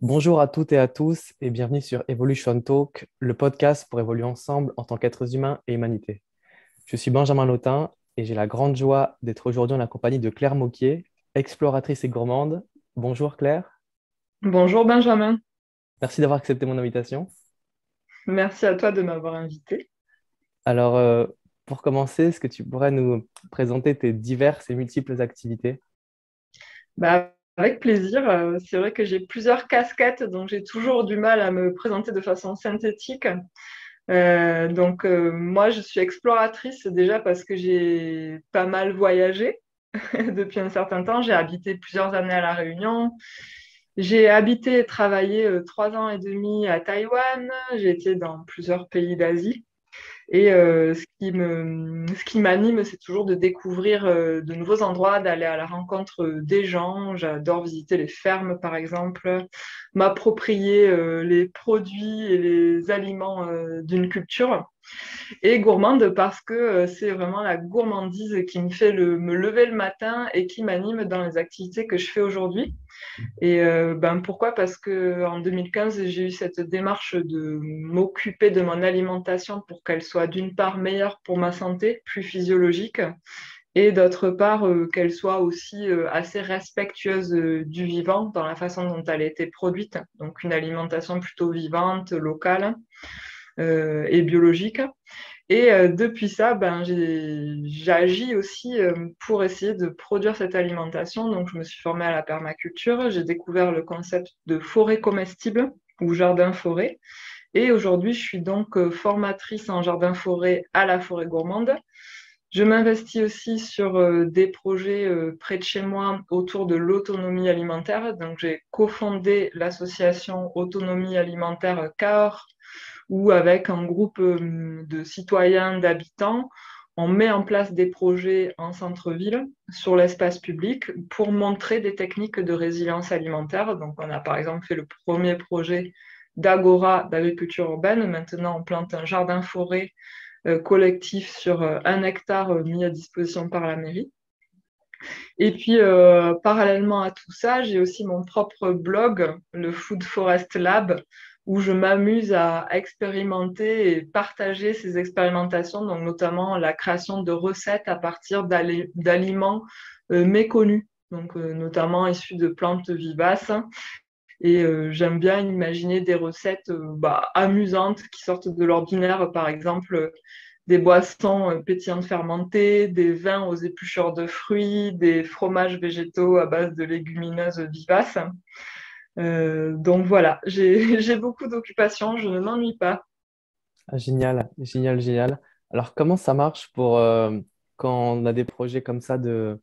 Bonjour à toutes et à tous et bienvenue sur Evolution Talk, le podcast pour évoluer ensemble en tant qu'êtres humains et humanité. Je suis Benjamin Lautin et j'ai la grande joie d'être aujourd'hui en la compagnie de Claire Moquier, exploratrice et gourmande. Bonjour Claire, Bonjour Benjamin, merci d'avoir accepté mon invitation. merci à toi de m'avoir invité. Alors, pour commencer, est-ce que tu pourrais nous présenter tes diverses et multiples activités? Avec plaisir, c'est vrai que j'ai plusieurs casquettes, donc j'ai toujours du mal à me présenter de façon synthétique. Moi, je suis exploratrice déjà parce que j'ai pas mal voyagé depuis un certain temps. J'ai habité plusieurs années à La Réunion. J'ai habité et travaillé 3 ans et demi à Taïwan. J'ai été dans plusieurs pays d'Asie. Ce qui m'anime, c'est toujours de découvrir de nouveaux endroits, d'aller à la rencontre des gens. J'adore visiter les fermes, par exemple, m'approprier les produits et les aliments d'une culture. Et gourmande parce que c'est vraiment la gourmandise qui me fait me lever le matin et qui m'anime dans les activités que je fais aujourd'hui. Pourquoi? Parce que en 2015, j'ai eu cette démarche de m'occuper de mon alimentation pour qu'elle soit d'une part meilleure pour ma santé, plus physiologique, et d'autre part qu'elle soit aussi assez respectueuse du vivant dans la façon dont elle a été produite. Donc une alimentation plutôt vivante, locale et biologique. Depuis ça, j'agis aussi pour essayer de produire cette alimentation. Donc, je me suis formée à la permaculture. J'ai découvert le concept de forêt comestible ou jardin-forêt. Et aujourd'hui, je suis donc formatrice en jardin-forêt à la forêt gourmande. Je m'investis aussi sur des projets près de chez moi autour de l'autonomie alimentaire. Donc, j'ai cofondé l'association Autonomie alimentaire Cahors où avec un groupe de citoyens, d'habitants, on met en place des projets en centre-ville sur l'espace public pour montrer des techniques de résilience alimentaire. Donc, on a par exemple fait le premier projet d'Agora d'agriculture urbaine. Maintenant, on plante un jardin-forêt collectif sur 1 hectare mis à disposition par la mairie. Et puis, parallèlement à tout ça, j'ai aussi mon propre blog, le Food Forest Lab, où je m'amuse à expérimenter et partager ces expérimentations, donc notamment la création de recettes à partir d'aliments méconnus, donc notamment issus de plantes vivaces. J'aime bien imaginer des recettes amusantes qui sortent de l'ordinaire, par exemple des boissons pétillantes fermentées, des vins aux éplucheurs de fruits, des fromages végétaux à base de légumineuses vivaces. Donc voilà, j'ai beaucoup d'occupations, je ne m'ennuie pas. Ah, génial, génial, génial. Alors, comment ça marche pour quand on a des projets comme ça de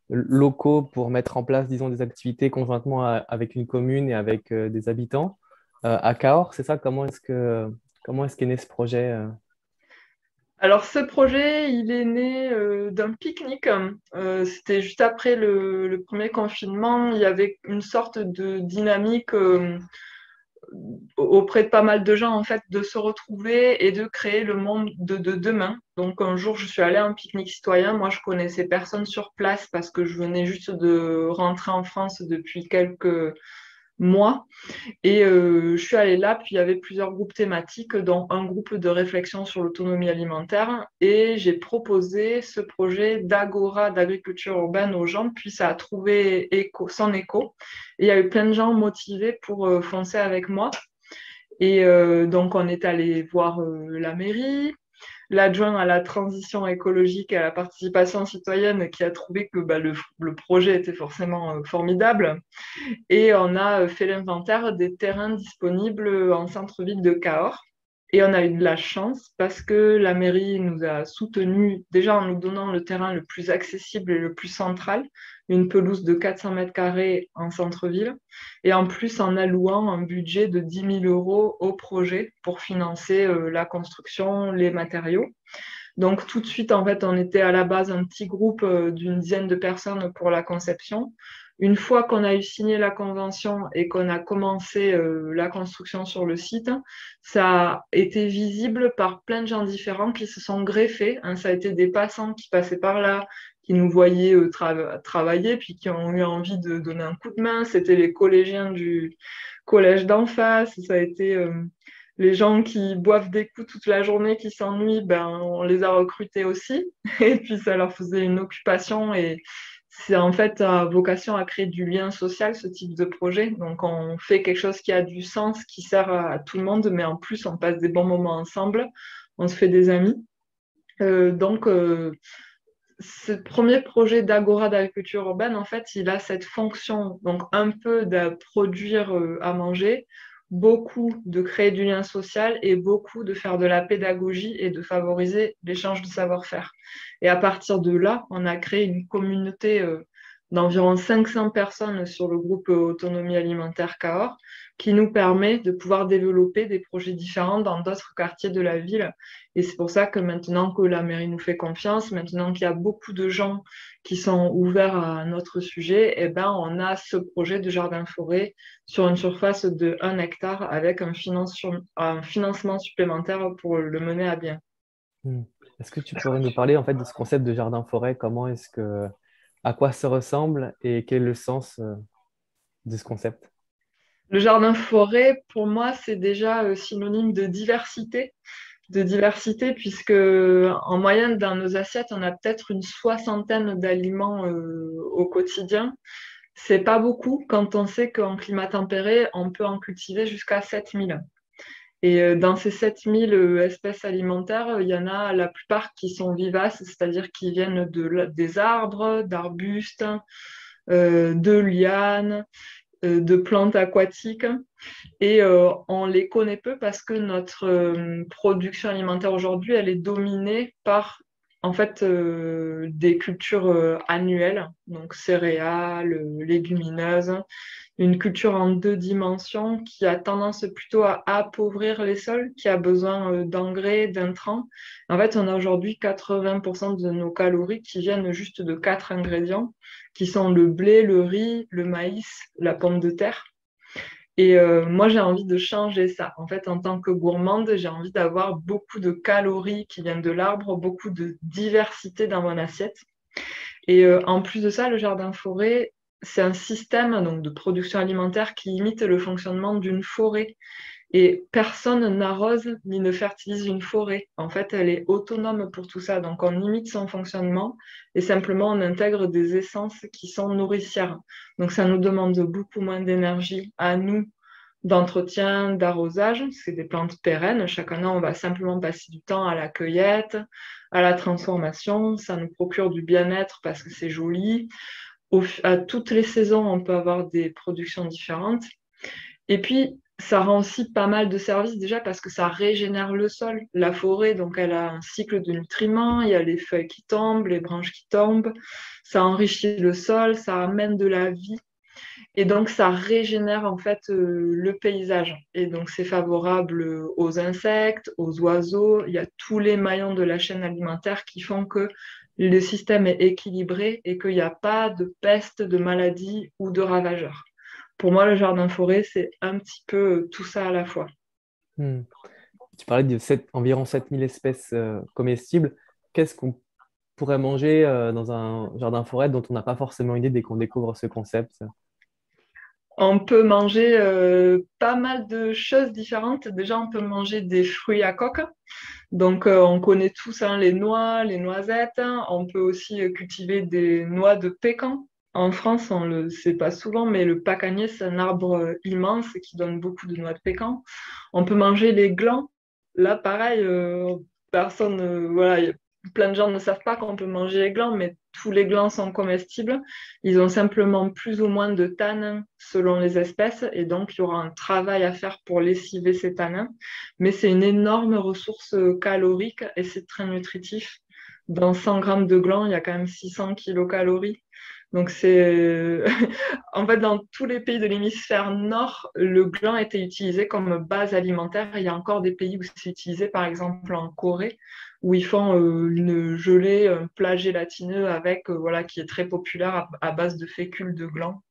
locaux pour mettre en place, disons, des activités conjointement avec une commune et avec des habitants à Cahors, c'est ça? Comment est-ce qu'est né ce projet? Alors ce projet, il est né d'un pique-nique. C'était juste après le premier confinement. Il y avait une sorte de dynamique auprès de pas mal de gens, en fait, de se retrouver et de créer le monde de demain. Donc, un jour, je suis allée à un pique-nique citoyen. Moi, je connaissais personne sur place parce que je venais juste de rentrer en France depuis quelques mois. Je suis allée là, puis il y avait plusieurs groupes thématiques, dont un groupe de réflexion sur l'autonomie alimentaire. Et j'ai proposé ce projet d'agora d'agriculture urbaine aux gens, puis ça a trouvé son écho. Et il y a eu plein de gens motivés pour foncer avec moi. Donc, on est allé voir la mairie, l'adjoint à la transition écologique et à la participation citoyenne qui a trouvé que le projet était forcément formidable. Et on a fait l'inventaire des terrains disponibles en centre-ville de Cahors. Et on a eu de la chance parce que la mairie nous a soutenus déjà en nous donnant le terrain le plus accessible et le plus central, une pelouse de 400 mètres carrés en centre-ville, et en plus en allouant un budget de 10 000 euros au projet pour financer la construction, les matériaux. Donc tout de suite, en fait, on était à la base un petit groupe d'une dizaine de personnes pour la conception. Une fois qu'on a eu signé la convention et qu'on a commencé la construction sur le site, ça a été visible par plein de gens différents qui se sont greffés, hein. Ça a été des passants qui passaient par là, qui nous voyaient travailler, puis qui ont eu envie de donner un coup de main. C'était les collégiens du collège d'en face, ça a été les gens qui boivent des coups toute la journée, qui s'ennuient, ben, on les a recrutés aussi. Et puis ça leur faisait une occupation et c'est en fait à vocation à créer du lien social, ce type de projet. Donc on fait quelque chose qui a du sens, qui sert à tout le monde, mais en plus on passe des bons moments ensemble, on se fait des amis. Donc ce premier projet d'Agora d'agriculture urbaine, en fait, il a cette fonction, donc un peu de produire à manger, beaucoup de créer du lien social et beaucoup de faire de la pédagogie et de favoriser l'échange de savoir-faire. Et à partir de là, on a créé une communauté d'environ 500 personnes sur le groupe Autonomie alimentaire Cahors, qui nous permet de pouvoir développer des projets différents dans d'autres quartiers de la ville. Et c'est pour ça que maintenant que la mairie nous fait confiance, maintenant qu'il y a beaucoup de gens qui sont ouverts à notre sujet, eh ben, on a ce projet de jardin-forêt sur une surface de 1 hectare avec un financement supplémentaire pour le mener à bien. Hmm. Est-ce que tu pourrais nous parler en fait de ce concept de jardin-forêt? À quoi ça ressemble et quel est le sens de ce concept? Le jardin-forêt, pour moi, c'est déjà synonyme de diversité, puisque en moyenne, dans nos assiettes, on a peut-être une soixantaine d'aliments au quotidien. C'est pas beaucoup quand on sait qu'en climat tempéré, on peut en cultiver jusqu'à 7000. Et dans ces 7000 espèces alimentaires, il y en a la plupart qui sont vivaces, c'est-à-dire qui viennent des arbres, d'arbustes, de lianes, de plantes aquatiques. Et on les connaît peu parce que notre production alimentaire aujourd'hui, elle est dominée par en fait des cultures annuelles, donc céréales, légumineuses, une culture en 2 dimensions qui a tendance plutôt à appauvrir les sols, qui a besoin d'engrais, d'intrants. En fait, on a aujourd'hui 80% de nos calories qui viennent juste de 4 ingrédients, qui sont le blé, le riz, le maïs, la pomme de terre. Et moi, j'ai envie de changer ça. En fait, en tant que gourmande, j'ai envie d'avoir beaucoup de calories qui viennent de l'arbre, beaucoup de diversité dans mon assiette. Et en plus de ça, le jardin-forêt, c'est un système donc, de production alimentaire qui imite le fonctionnement d'une forêt. Et personne n'arrose ni ne fertilise une forêt. En fait, elle est autonome pour tout ça. Donc, on imite son fonctionnement et simplement on intègre des essences qui sont nourricières. Donc, ça nous demande beaucoup moins d'énergie à nous d'entretien, d'arrosage. C'est des plantes pérennes. Chaque année, on va simplement passer du temps à la cueillette, à la transformation. Ça nous procure du bien-être parce que c'est joli. À toutes les saisons, on peut avoir des productions différentes. Et puis, ça rend aussi pas mal de services déjà parce que ça régénère le sol. La forêt, donc, elle a un cycle de nutriments. Il y a les feuilles qui tombent, les branches qui tombent. Ça enrichit le sol, ça amène de la vie. Et donc, ça régénère en fait le paysage. Et donc, c'est favorable aux insectes, aux oiseaux. Il y a tous les maillons de la chaîne alimentaire qui font que le système est équilibré et qu'il n'y a pas de peste, de maladie ou de ravageurs. Pour moi, le jardin-forêt, c'est un petit peu tout ça à la fois. Hmm. Tu parlais de environ 7000 espèces comestibles. Qu'est-ce qu'on pourrait manger dans un jardin-forêt dont on n'a pas forcément idée dès qu'on découvre ce concept? On peut manger pas mal de choses différentes. Déjà, on peut manger des fruits à coque. Donc, on connaît tous hein, les noix, les noisettes. On peut aussi cultiver des noix de pécan. En France, on le sait pas souvent, mais le pacanier, c'est un arbre immense qui donne beaucoup de noix de pécan. On peut manger les glands. Là, pareil, personne, voilà, plein de gens ne savent pas qu'on peut manger les glands, mais tous les glands sont comestibles. Ils ont simplement plus ou moins de tanins selon les espèces, et donc il y aura un travail à faire pour lessiver ces tanins. Mais c'est une énorme ressource calorique et c'est très nutritif. Dans 100 grammes de glands, il y a quand même 600 kilocalories. Donc c'est en fait dans tous les pays de l'hémisphère nord, le gland était utilisé comme base alimentaire. Il y a encore des pays où c'est utilisé, par exemple en Corée, où ils font une gelée, un plat gélatineux avec voilà qui est très populaire à base de fécule de gland.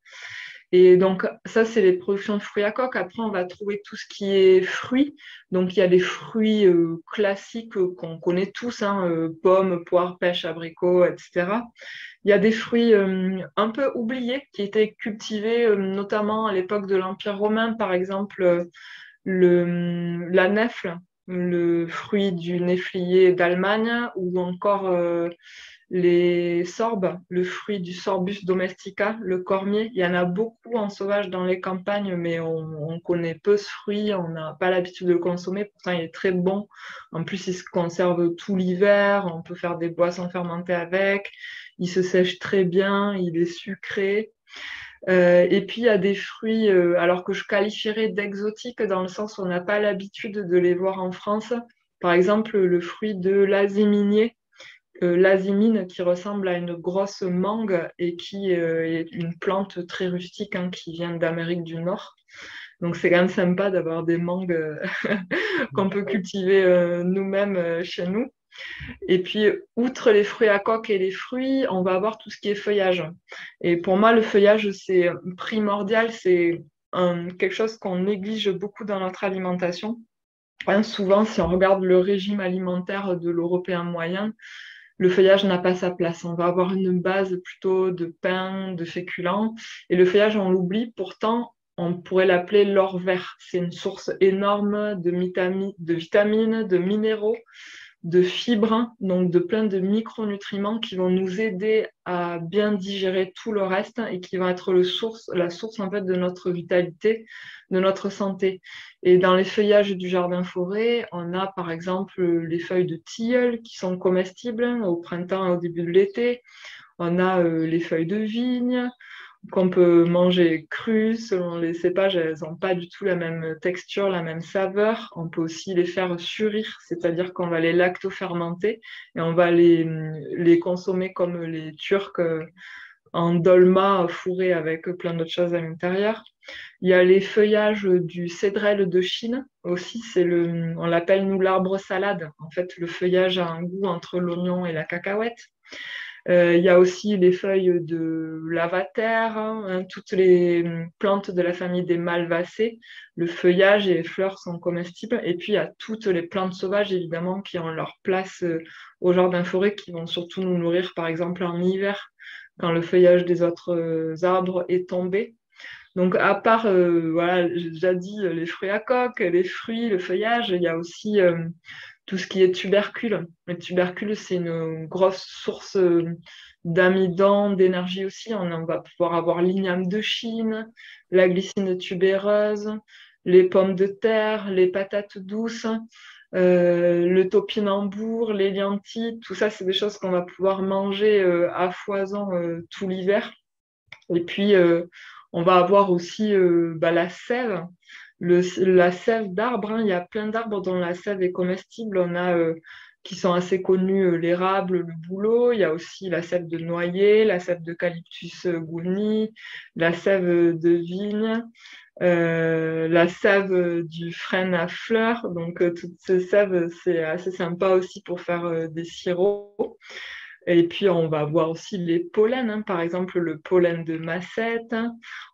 Et donc, ça, c'est les productions de fruits à coque. Après, on va trouver tout ce qui est fruits. Donc, il y a des fruits classiques qu'on connaît tous, hein, pommes, poires, pêches, abricots, etc. Il y a des fruits un peu oubliés qui étaient cultivés notamment à l'époque de l'Empire romain, par exemple la nèfle, le fruit du néflier d'Allemagne, ou encore les sorbes, le fruit du Sorbus domestica, le cormier. Il y en a beaucoup en sauvage dans les campagnes, mais on connaît peu ce fruit, on n'a pas l'habitude de le consommer. Pourtant, il est très bon. En plus, il se conserve tout l'hiver, on peut faire des boissons fermentées avec. Il se sèche très bien, il est sucré. Et puis, il y a des fruits, alors que je qualifierais d'exotiques dans le sens où on n'a pas l'habitude de les voir en France. Par exemple, le fruit de l'aziminier, l'azimine qui ressemble à une grosse mangue et qui est une plante très rustique hein, qui vient d'Amérique du Nord. Donc, c'est quand même sympa d'avoir des mangues qu'on peut cultiver nous-mêmes chez nous. Et puis, outre les fruits à coque et les fruits, on va avoir tout ce qui est feuillage. Et pour moi, le feuillage, c'est primordial, c'est quelque chose qu'on néglige beaucoup dans notre alimentation. Hein, souvent, si on regarde le régime alimentaire de l'Européen moyen, le feuillage n'a pas sa place. On va avoir une base plutôt de pain, de féculents. Et le feuillage, on l'oublie. Pourtant, on pourrait l'appeler l'or vert. C'est une source énorme de vitamines, de minéraux, de fibres, donc de plein de micronutriments qui vont nous aider à bien digérer tout le reste et qui vont être la source en fait de notre vitalité, de notre santé. Et dans les feuillages du jardin-forêt, on a par exemple les feuilles de tilleul qui sont comestibles au printemps et au début de l'été. On a les feuilles de vigne, qu'on peut manger crues selon les cépages, elles n'ont pas du tout la même texture, la même saveur. On peut aussi les faire surir, c'est-à-dire qu'on va les lactofermenter et on va les consommer comme les Turcs en dolma fourré avec plein d'autres choses à l'intérieur. Il y a les feuillages du cédrel de Chine aussi, on l'appelle nous l'arbre salade. En fait, le feuillage a un goût entre l'oignon et la cacahuète. Il y a aussi les feuilles de lavater, hein, toutes les plantes de la famille des malvacées. Le feuillage et les fleurs sont comestibles. Et puis, il y a toutes les plantes sauvages, évidemment, qui ont leur place au jardin forêt, qui vont surtout nous nourrir, par exemple, en hiver, quand le feuillage des autres arbres est tombé. Donc, à part, voilà, j'ai déjà dit les fruits à coque, les fruits, le feuillage, il y a aussi tout ce qui est tubercule. Le tubercule, c'est une grosse source d'amidon, d'énergie aussi. On va pouvoir avoir l'igname de Chine, la glycine tubéreuse, les pommes de terre, les patates douces, le topinambour, les lentilles. Tout ça, c'est des choses qu'on va pouvoir manger à foison tout l'hiver. Et puis, on va avoir aussi la sève. La sève d'arbres, hein. Il y a plein d'arbres dont la sève est comestible. On a qui sont assez connus, l'érable, le bouleau. Il y a aussi la sève de noyer, la sève d'eucalyptus gouny, la sève de vigne, la sève du frêne à fleurs. Donc, toutes ces sèves, c'est assez sympa aussi pour faire des sirops. Et puis, on va avoir aussi les pollens, hein. Par exemple, le pollen de Massette.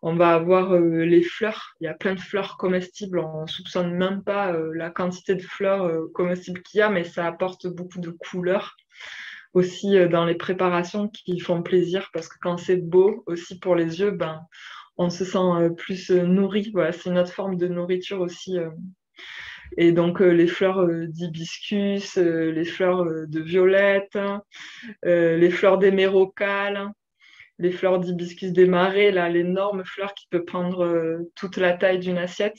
On va avoir les fleurs. Il y a plein de fleurs comestibles. On ne soupçonne même pas la quantité de fleurs comestibles qu'il y a, mais ça apporte beaucoup de couleurs. Aussi dans les préparations qui font plaisir, parce que quand c'est beau, aussi pour les yeux, ben, on se sent plus nourri. Voilà, c'est une autre forme de nourriture aussi. Et donc, les fleurs d'hibiscus, les fleurs de violette, les fleurs d'émérocale, les fleurs d'hibiscus des marais, là, l'énorme fleur qui peut prendre toute la taille d'une assiette.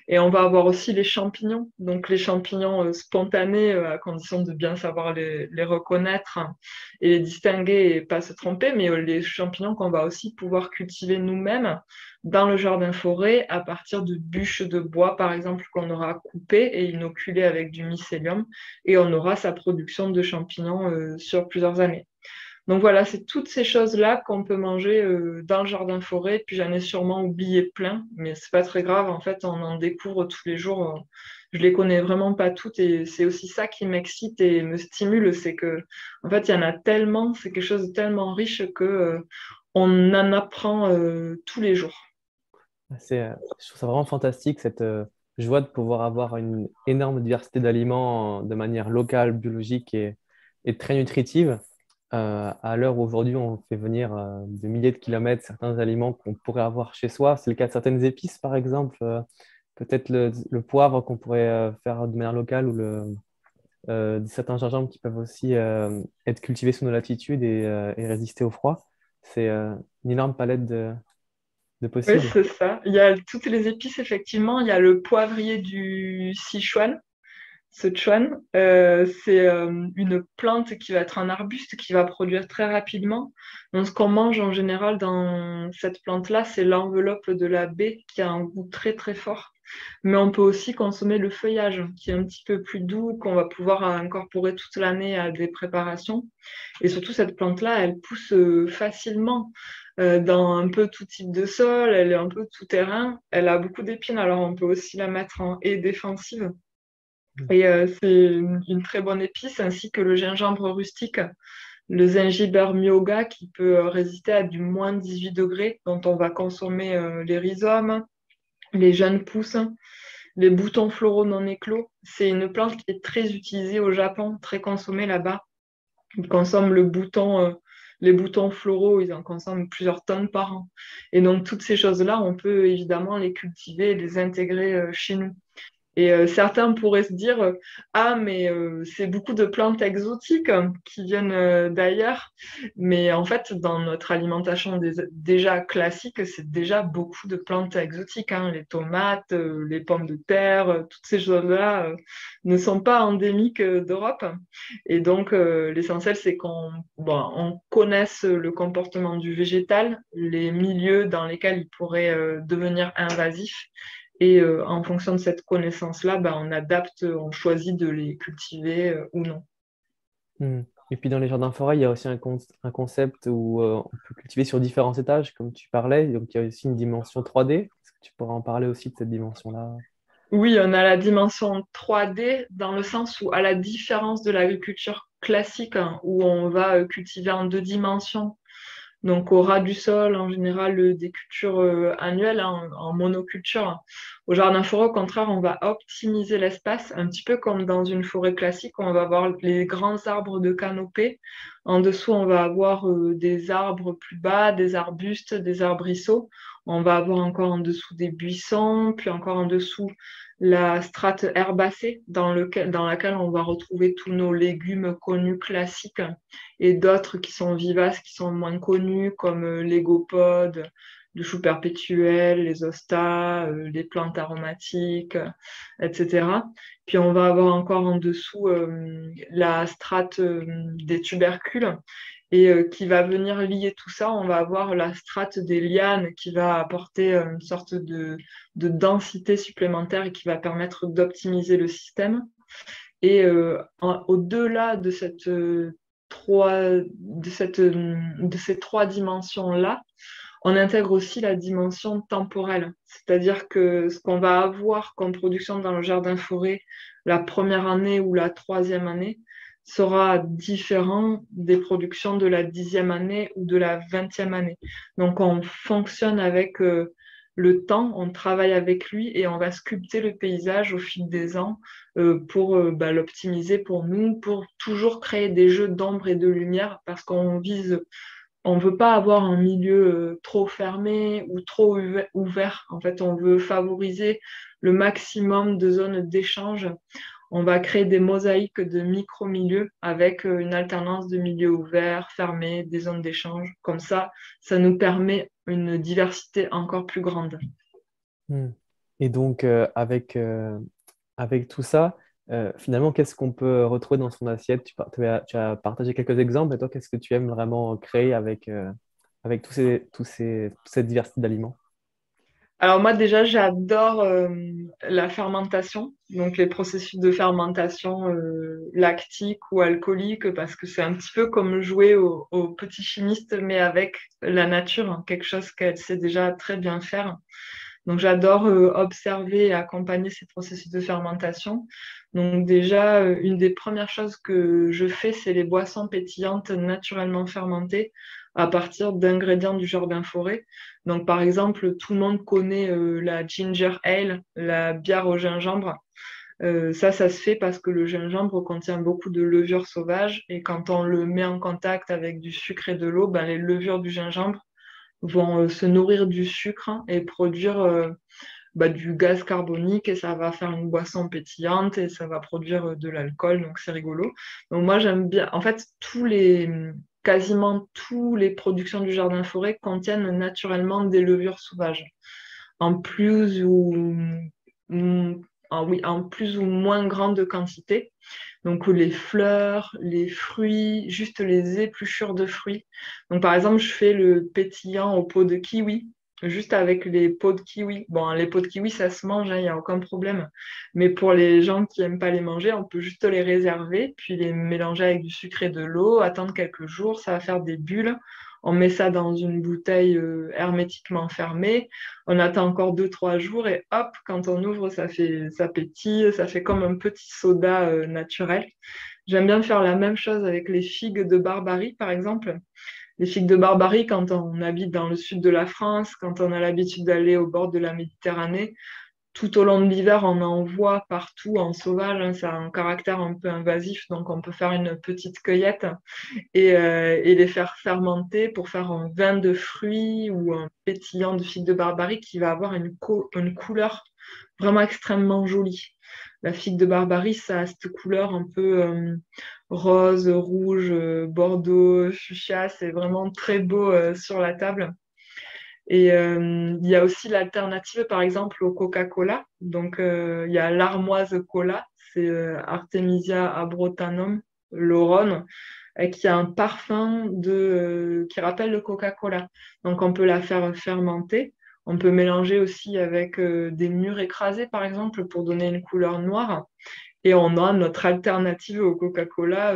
Et on va avoir aussi les champignons, donc les champignons spontanés, à condition de bien savoir les reconnaître hein, et les distinguer et pas se tromper, mais les champignons qu'on va aussi pouvoir cultiver nous-mêmes dans le jardin forêt à partir de bûches de bois, par exemple, qu'on aura coupées et inoculées avec du mycélium, et on aura sa production de champignons sur plusieurs années. Donc voilà, c'est toutes ces choses-là qu'on peut manger dans le jardin forêt. Puis j'en ai sûrement oublié plein, mais c'est pas très grave. En fait, on en découvre tous les jours. Je les connais vraiment pas toutes et c'est aussi ça qui m'excite et me stimule, c'est que en fait, il y en a tellement, c'est quelque chose de tellement riche que on en apprend tous les jours. Je trouve ça vraiment fantastique, cette joie de pouvoir avoir une énorme diversité d'aliments de manière locale, biologique et très nutritive. À l'heure où aujourd'hui on fait venir de milliers de kilomètres certains aliments qu'on pourrait avoir chez soi. C'est le cas de certaines épices, par exemple. Peut-être le poivre qu'on pourrait faire de manière locale ou certains gingembre qui peuvent aussi être cultivés sous nos latitudes et résister au froid. C'est une énorme palette de Oui, possibles. c'est ça. Il y a toutes les épices, effectivement. Il y a le poivrier du Sichuan. Sichuan, c'est une plante qui va être un arbuste qui va produire très rapidement. Donc, ce qu'on mange en général dans cette plante-là, c'est l'enveloppe de la baie qui a un goût très très fort. Mais on peut aussi consommer le feuillage qui est un petit peu plus doux, qu'on va pouvoir incorporer toute l'année à des préparations. Et surtout, cette plante-là, elle pousse facilement dans un peu tout type de sol, elle est un peu tout terrain. Elle a beaucoup d'épines, alors on peut aussi la mettre en haie défensive. Et c'est une très bonne épice, ainsi que le gingembre rustique, le gingembre myoga qui peut résister à du moins 18 degrés, dont on va consommer les rhizomes, les jeunes pousses, les boutons floraux non éclos. C'est une plante qui est très utilisée au Japon, très consommée là-bas. Ils consomment les boutons floraux, ils en consomment plusieurs tonnes par an. Et donc, toutes ces choses-là, on peut évidemment les cultiver et les intégrer chez nous. Et certains pourraient se dire, ah, mais c'est beaucoup de plantes exotiques qui viennent d'ailleurs. Mais en fait, dans notre alimentation déjà classique, c'est déjà beaucoup de plantes exotiques, hein. Les tomates, les pommes de terre, toutes ces choses-là ne sont pas endémiques d'Europe. Et donc, l'essentiel, c'est on connaisse le comportement du végétal, les milieux dans lesquels il pourrait devenir invasif. Et en fonction de cette connaissance-là, ben, on adapte, on choisit de les cultiver ou non. Hmm. Et puis dans les jardins forêts, il y a aussi un concept où on peut cultiver sur différents étages, comme tu parlais. Donc il y a aussi une dimension 3D. Est-ce que tu pourrais en parler aussi de cette dimension-là? Oui, on a la dimension 3D dans le sens où, à la différence de l'agriculture classique, hein, où on va cultiver en 2 dimensions, donc au ras du sol, en général, des cultures annuelles, hein, en monoculture. Au jardin forêt, au contraire, on va optimiser l'espace, un petit peu comme dans une forêt classique, où on va avoir les grands arbres de canopée. En dessous, on va avoir des arbres plus bas, des arbustes, des arbrisseaux. On va avoir encore en dessous des buissons, puis encore en dessous la strate herbacée dans laquelle on va retrouver tous nos légumes connus classiques et d'autres qui sont vivaces, qui sont moins connus, comme l'égopode, le chou perpétuel, les hostas, les plantes aromatiques, etc. Puis on va avoir encore en dessous la strate des tubercules. Et qui va venir lier tout ça, on va avoir la strate des lianes qui va apporter une sorte de densité supplémentaire et qui va permettre d'optimiser le système. Et au-delà de de ces 3 dimensions-là, on intègre aussi la dimension temporelle. C'est-à-dire que ce qu'on va avoir comme production dans le jardin forêt la première année ou la troisième année sera différent des productions de la 10e année ou de la 20e année. Donc on fonctionne avec le temps, on travaille avec lui et on va sculpter le paysage au fil des ans pour l'optimiser pour nous, pour toujours créer des jeux d'ombre et de lumière parce on veut pas avoir un milieu trop fermé ou trop ouvert. En fait, on veut favoriser le maximum de zones d'échange. On va créer des mosaïques de micro-milieux avec une alternance de milieux ouverts, fermés, des zones d'échange. Comme ça nous permet une diversité encore plus grande. Hmm. Et donc, avec tout ça, finalement, qu'est-ce qu'on peut retrouver dans son assiette? Tu as partagé quelques exemples, et toi, qu'est-ce que tu aimes vraiment créer avec toute cette diversité d'aliments? Alors moi déjà j'adore la fermentation, donc les processus de fermentation lactique ou alcoolique parce que c'est un petit peu comme jouer au petit chimiste mais avec la nature, hein, quelque chose qu'elle sait déjà très bien faire. Donc, j'adore observer et accompagner ces processus de fermentation. Donc, déjà, une des premières choses que je fais, c'est les boissons pétillantes naturellement fermentées à partir d'ingrédients du jardin forêt. Donc, par exemple, tout le monde connaît la ginger ale, la bière au gingembre. Ça se fait parce que le gingembre contient beaucoup de levures sauvages et quand on le met en contact avec du sucre et de l'eau, ben, les levures du gingembre vont se nourrir du sucre et produire du gaz carbonique et ça va faire une boisson pétillante et ça va produire de l'alcool, donc c'est rigolo. Donc moi j'aime bien, en fait quasiment tous les productions du jardin forêt contiennent naturellement des levures sauvages, en plus ou en plus ou moins grande quantité. Donc les fleurs, les fruits, juste les épluchures de fruits. Donc par exemple, je fais le pétillant au pot de kiwi, juste avec les pots de kiwi. Bon, les pots de kiwi, ça se mange, il n'y a aucun problème. Mais pour les gens qui n'aiment pas les manger, on peut juste les réserver, puis les mélanger avec du sucre et de l'eau, attendre quelques jours, ça va faire des bulles. On met ça dans une bouteille hermétiquement fermée. On attend encore 2, 3 jours et hop, quand on ouvre, ça pétille, ça fait comme un petit soda naturel. J'aime bien faire la même chose avec les figues de Barbarie, par exemple. Les figues de Barbarie, quand on habite dans le sud de la France, quand on a l'habitude d'aller au bord de la Méditerranée, tout au long de l'hiver, on en voit partout en sauvage, hein. Ça a un caractère un peu invasif, donc on peut faire une petite cueillette et les faire fermenter pour faire un vin de fruits ou un pétillant de figue de Barbarie qui va avoir une couleur vraiment extrêmement jolie. La figue de Barbarie, ça a cette couleur un peu rose, rouge, bordeaux, fuchsia. C'est vraiment très beau sur la table. Et il y a aussi l'alternative, par exemple, au Coca-Cola. Donc, il y a l'armoise cola, c'est Artemisia abrotanum, l'Oron, qui a un parfum qui rappelle le Coca-Cola. Donc, on peut la faire fermenter. On peut mélanger aussi avec des mûres écrasées, par exemple, pour donner une couleur noire. Et on a notre alternative au Coca-Cola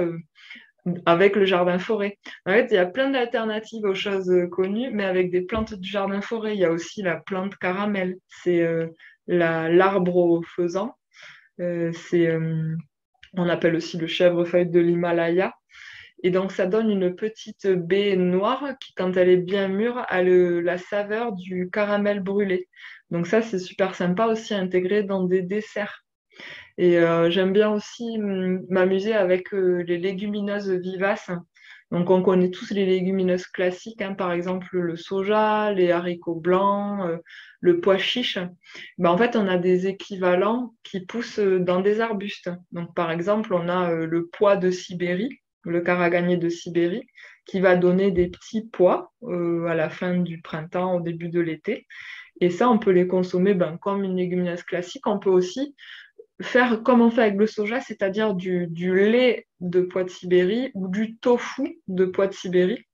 avec le jardin-forêt. En fait, il y a plein d'alternatives aux choses connues, mais avec des plantes du jardin-forêt. Il y a aussi la plante caramel, c'est l'arbre au faisan. C'est, on appelle aussi le chèvrefeuille de l'Himalaya. Et donc, ça donne une petite baie noire qui, quand elle est bien mûre, a la saveur du caramel brûlé. Donc ça, c'est super sympa aussi à intégrer dans des desserts. Et j'aime bien aussi m'amuser avec les légumineuses vivaces. Donc, on connaît tous les légumineuses classiques, hein, par exemple le soja, les haricots blancs, le pois chiche. Ben, en fait, on a des équivalents qui poussent dans des arbustes. Donc, par exemple, on a le pois de Sibérie, le caragagné de Sibérie, qui va donner des petits pois à la fin du printemps, au début de l'été. Et ça, on peut les consommer comme une légumineuse classique. On peut aussi faire comme on fait avec le soja, c'est-à-dire du lait de pois de Sibérie ou du tofu de pois de Sibérie,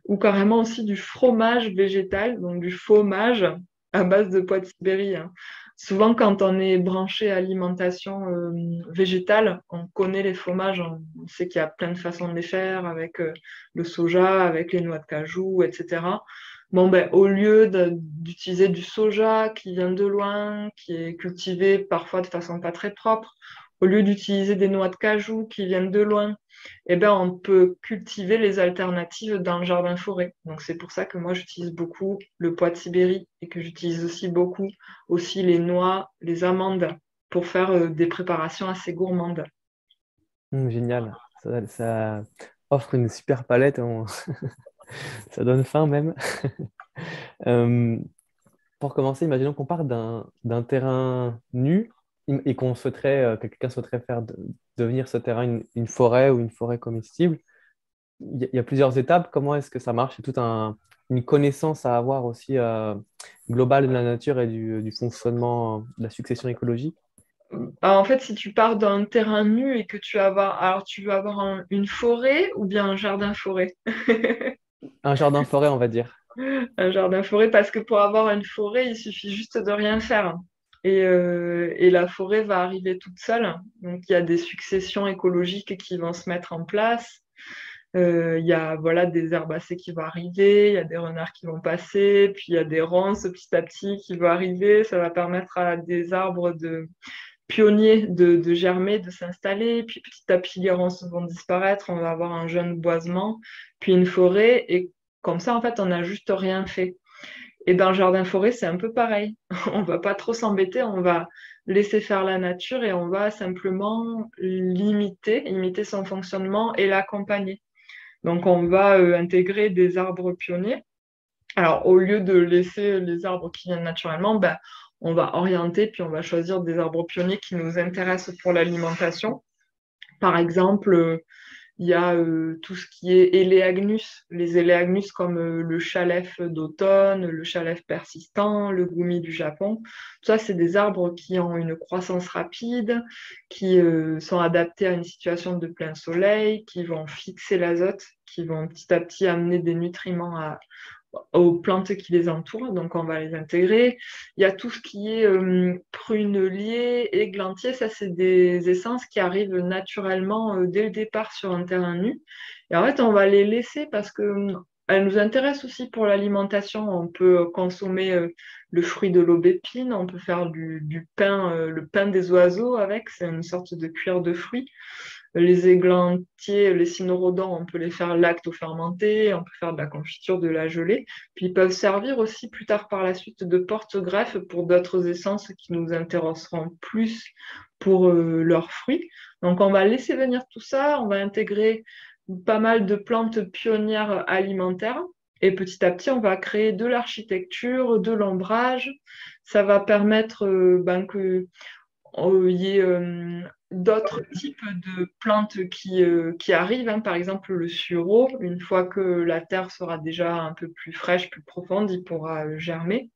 ou carrément aussi du fromage végétal, donc du fromage à base de pois de Sibérie, hein. Souvent, quand on est branché à alimentation végétale, on connaît les fromages, on sait qu'il y a plein de façons de les faire avec le soja, avec les noix de cajou, etc. Bon, ben, au lieu d'utiliser du soja qui vient de loin, qui est cultivé parfois de façon pas très propre, au lieu d'utiliser des noix de cajou qui viennent de loin, eh ben, on peut cultiver les alternatives dans le jardin forêt. Donc, c'est pour ça que moi, j'utilise beaucoup le pois de Sibérie et que j'utilise aussi les noix, les amandes pour faire des préparations assez gourmandes. Génial. Ça offre une super palette. Ça donne faim même. Euh, pour commencer, imaginons qu'on part d'un terrain nu et que quelqu'un souhaiterait devenir ce terrain une forêt ou une forêt comestible. Il y a plusieurs étapes. Comment est-ce que ça marche? C'est une connaissance à avoir aussi globale de la nature et du fonctionnement de la succession écologique. En fait, si tu pars d'un terrain nu et que tu veux avoir une forêt ou bien un jardin-forêt? Un jardin-forêt, on va dire. Un jardin-forêt, parce que pour avoir une forêt, il suffit juste de rien faire. Et la forêt va arriver toute seule. Donc, il y a des successions écologiques qui vont se mettre en place. Il y a voilà, des herbacées qui vont arriver, il y a des renards qui vont passer, puis il y a des ronces petit à petit qui vont arriver. Ça va permettre à des arbres de pionniers de germer, de s'installer. Puis petit à petit, les ronces vont disparaître. On va avoir un jeune boisement, puis une forêt. Et comme ça, en fait, on n'a juste rien fait. Et dans le jardin-forêt, c'est un peu pareil. On va pas trop s'embêter, on va laisser faire la nature et on va simplement imiter son fonctionnement et l'accompagner. Donc, on va intégrer des arbres pionniers. Alors, au lieu de laisser les arbres qui viennent naturellement, ben, on va orienter, puis on va choisir des arbres pionniers qui nous intéressent pour l'alimentation. Par exemple, il y a tout ce qui est éléagnus, les éléagnus comme le chalef d'automne, le chalef persistant, le goumi du Japon. Tout ça, c'est des arbres qui ont une croissance rapide, qui sont adaptés à une situation de plein soleil, qui vont fixer l'azote, qui vont petit à petit amener des nutriments aux plantes qui les entourent, donc on va les intégrer. Il y a tout ce qui est prunelier, églantier, ça c'est des essences qui arrivent naturellement dès le départ sur un terrain nu. Et en fait, on va les laisser parce que elles nous intéressent aussi pour l'alimentation. On peut consommer le fruit de l'aubépine, on peut faire du pain, le pain des oiseaux avec, c'est une sorte de cuir de fruits. Les églantiers, les cynorrhodons, on peut les faire lacto-fermenter, on peut faire de la confiture, de la gelée. Puis ils peuvent servir aussi plus tard par la suite de porte-greffe pour d'autres essences qui nous intéresseront plus pour leurs fruits. Donc on va laisser venir tout ça, on va intégrer pas mal de plantes pionnières alimentaires. Et petit à petit, on va créer de l'architecture, de l'ombrage. Ça va permettre que il y ait d'autres types de plantes qui arrivent, hein. Par exemple, le sureau, une fois que la terre sera déjà un peu plus fraîche, plus profonde, il pourra germer.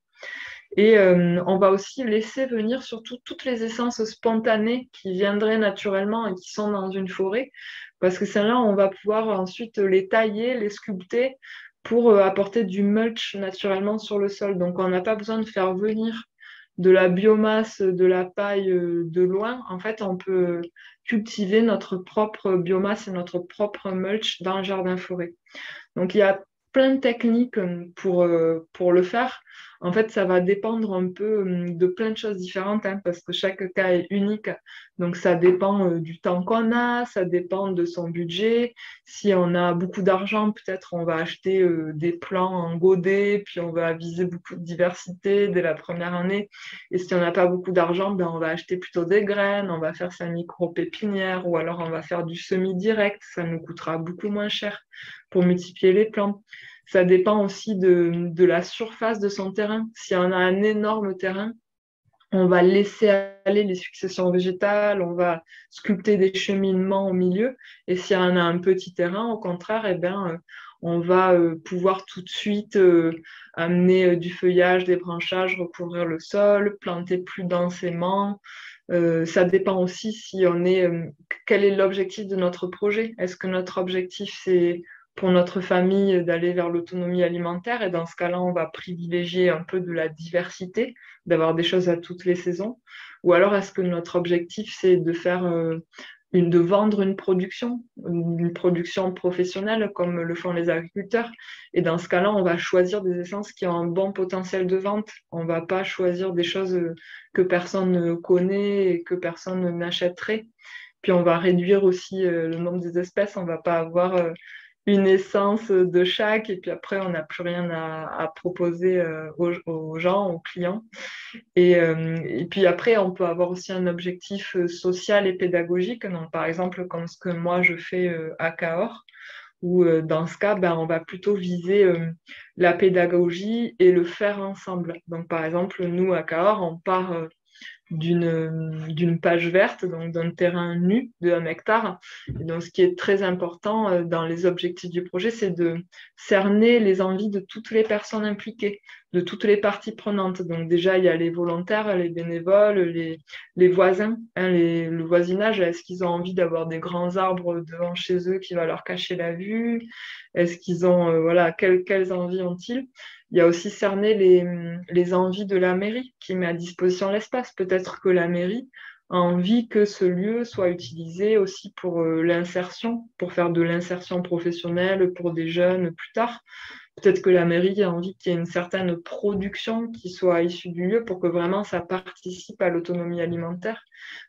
Et on va aussi laisser venir surtout toutes les essences spontanées qui viendraient naturellement et qui sont dans une forêt, parce que celles-là, on va pouvoir ensuite les tailler, les sculpter pour apporter du mulch naturellement sur le sol. Donc, on n'a pas besoin de faire venir de la biomasse, de la paille de loin. En fait, on peut cultiver notre propre biomasse et notre propre mulch dans le jardin-forêt. Donc, il y a plein de techniques pour le faire. En fait, ça va dépendre un peu de plein de choses différentes, hein, parce que chaque cas est unique. Donc, ça dépend du temps qu'on a, ça dépend de son budget. Si on a beaucoup d'argent, peut-être on va acheter des plants en godet, puis on va viser beaucoup de diversité dès la première année. Et si on n'a pas beaucoup d'argent, ben, on va acheter plutôt des graines, on va faire sa micro-pépinière, ou alors on va faire du semi-direct, ça nous coûtera beaucoup moins cher pour multiplier les plants. Ça dépend aussi de la surface de son terrain. Si on a un énorme terrain, on va laisser aller les successions végétales, on va sculpter des cheminements au milieu. Et si on a un petit terrain, au contraire, eh ben, on va pouvoir tout de suite amener du feuillage, des branchages, recouvrir le sol, planter plus densément. Ça dépend aussi si on est, quel est l'objectif de notre projet. Est-ce que notre objectif, c'est pour notre famille d'aller vers l'autonomie alimentaire? Et dans ce cas-là, on va privilégier un peu de la diversité, d'avoir des choses à toutes les saisons. Ou alors, est-ce que notre objectif, c'est de faire de vendre une production professionnelle comme le font les agriculteurs. Et dans ce cas-là, on va choisir des essences qui ont un bon potentiel de vente. On va pas choisir des choses que personne ne connaît et que personne n'achèterait. Puis on va réduire aussi le nombre des espèces. On va pas avoir une essence de chaque et puis après on n'a plus rien à proposer aux gens, aux clients. Et puis après, on peut avoir aussi un objectif social et pédagogique. Donc, par exemple, comme ce que moi je fais à Cahors, où dans ce cas, ben, on va plutôt viser la pédagogie et le faire ensemble. Donc, par exemple, nous à Cahors, on part d'une page verte, donc d'un terrain nu de 1 hectare. Et donc, ce qui est très important dans les objectifs du projet, c'est de cerner les envies de toutes les personnes impliquées, de toutes les parties prenantes. Donc, déjà, il y a les volontaires, les bénévoles, les voisins, hein, le voisinage. Est-ce qu'ils ont envie d'avoir des grands arbres devant chez eux qui va leur cacher la vue? Est-ce qu'ils ont, voilà, quelles envies ont-ils? Il y a aussi cerner les envies de la mairie qui met à disposition l'espace. Peut-être que la mairie, envie que ce lieu soit utilisé aussi pour l'insertion, pour faire de l'insertion professionnelle pour des jeunes plus tard. Peut-être que la mairie a envie qu'il y ait une certaine production qui soit issue du lieu pour que vraiment ça participe à l'autonomie alimentaire.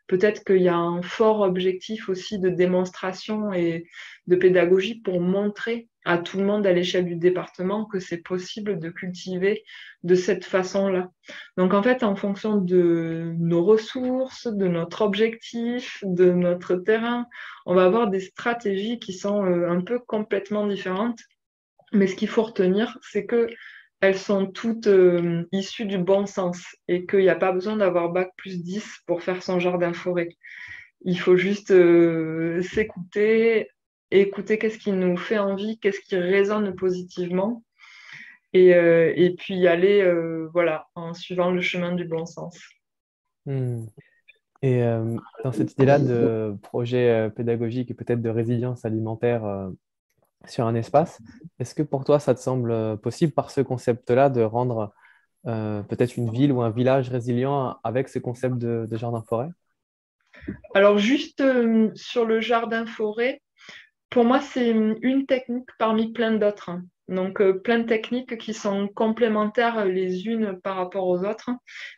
Peut-être qu'il y a un fort objectif aussi de démonstration et de pédagogie pour montrer à tout le monde à l'échelle du département que c'est possible de cultiver de cette façon-là. Donc en fait, en fonction de nos ressources, de notre objectif, de notre terrain, on va avoir des stratégies qui sont un peu complètement différentes. Mais ce qu'il faut retenir, c'est que elles sont toutes issues du bon sens et qu'il n'y a pas besoin d'avoir bac+10 pour faire son jardin-forêt. Il faut juste s'écouter, écouter qu'est-ce qui nous fait envie, qu'est-ce qui résonne positivement et puis y aller voilà, en suivant le chemin du bon sens. Hmm. Et dans cette idée-là de projet pédagogique et peut-être de résilience alimentaire sur un espace, est-ce que pour toi, ça te semble possible par ce concept-là de rendre peut-être une ville ou un village résilient avec ce concept de jardin-forêt? Alors juste sur le jardin-forêt, pour moi, c'est une technique parmi plein d'autres, hein. Donc, plein de techniques qui sont complémentaires les unes par rapport aux autres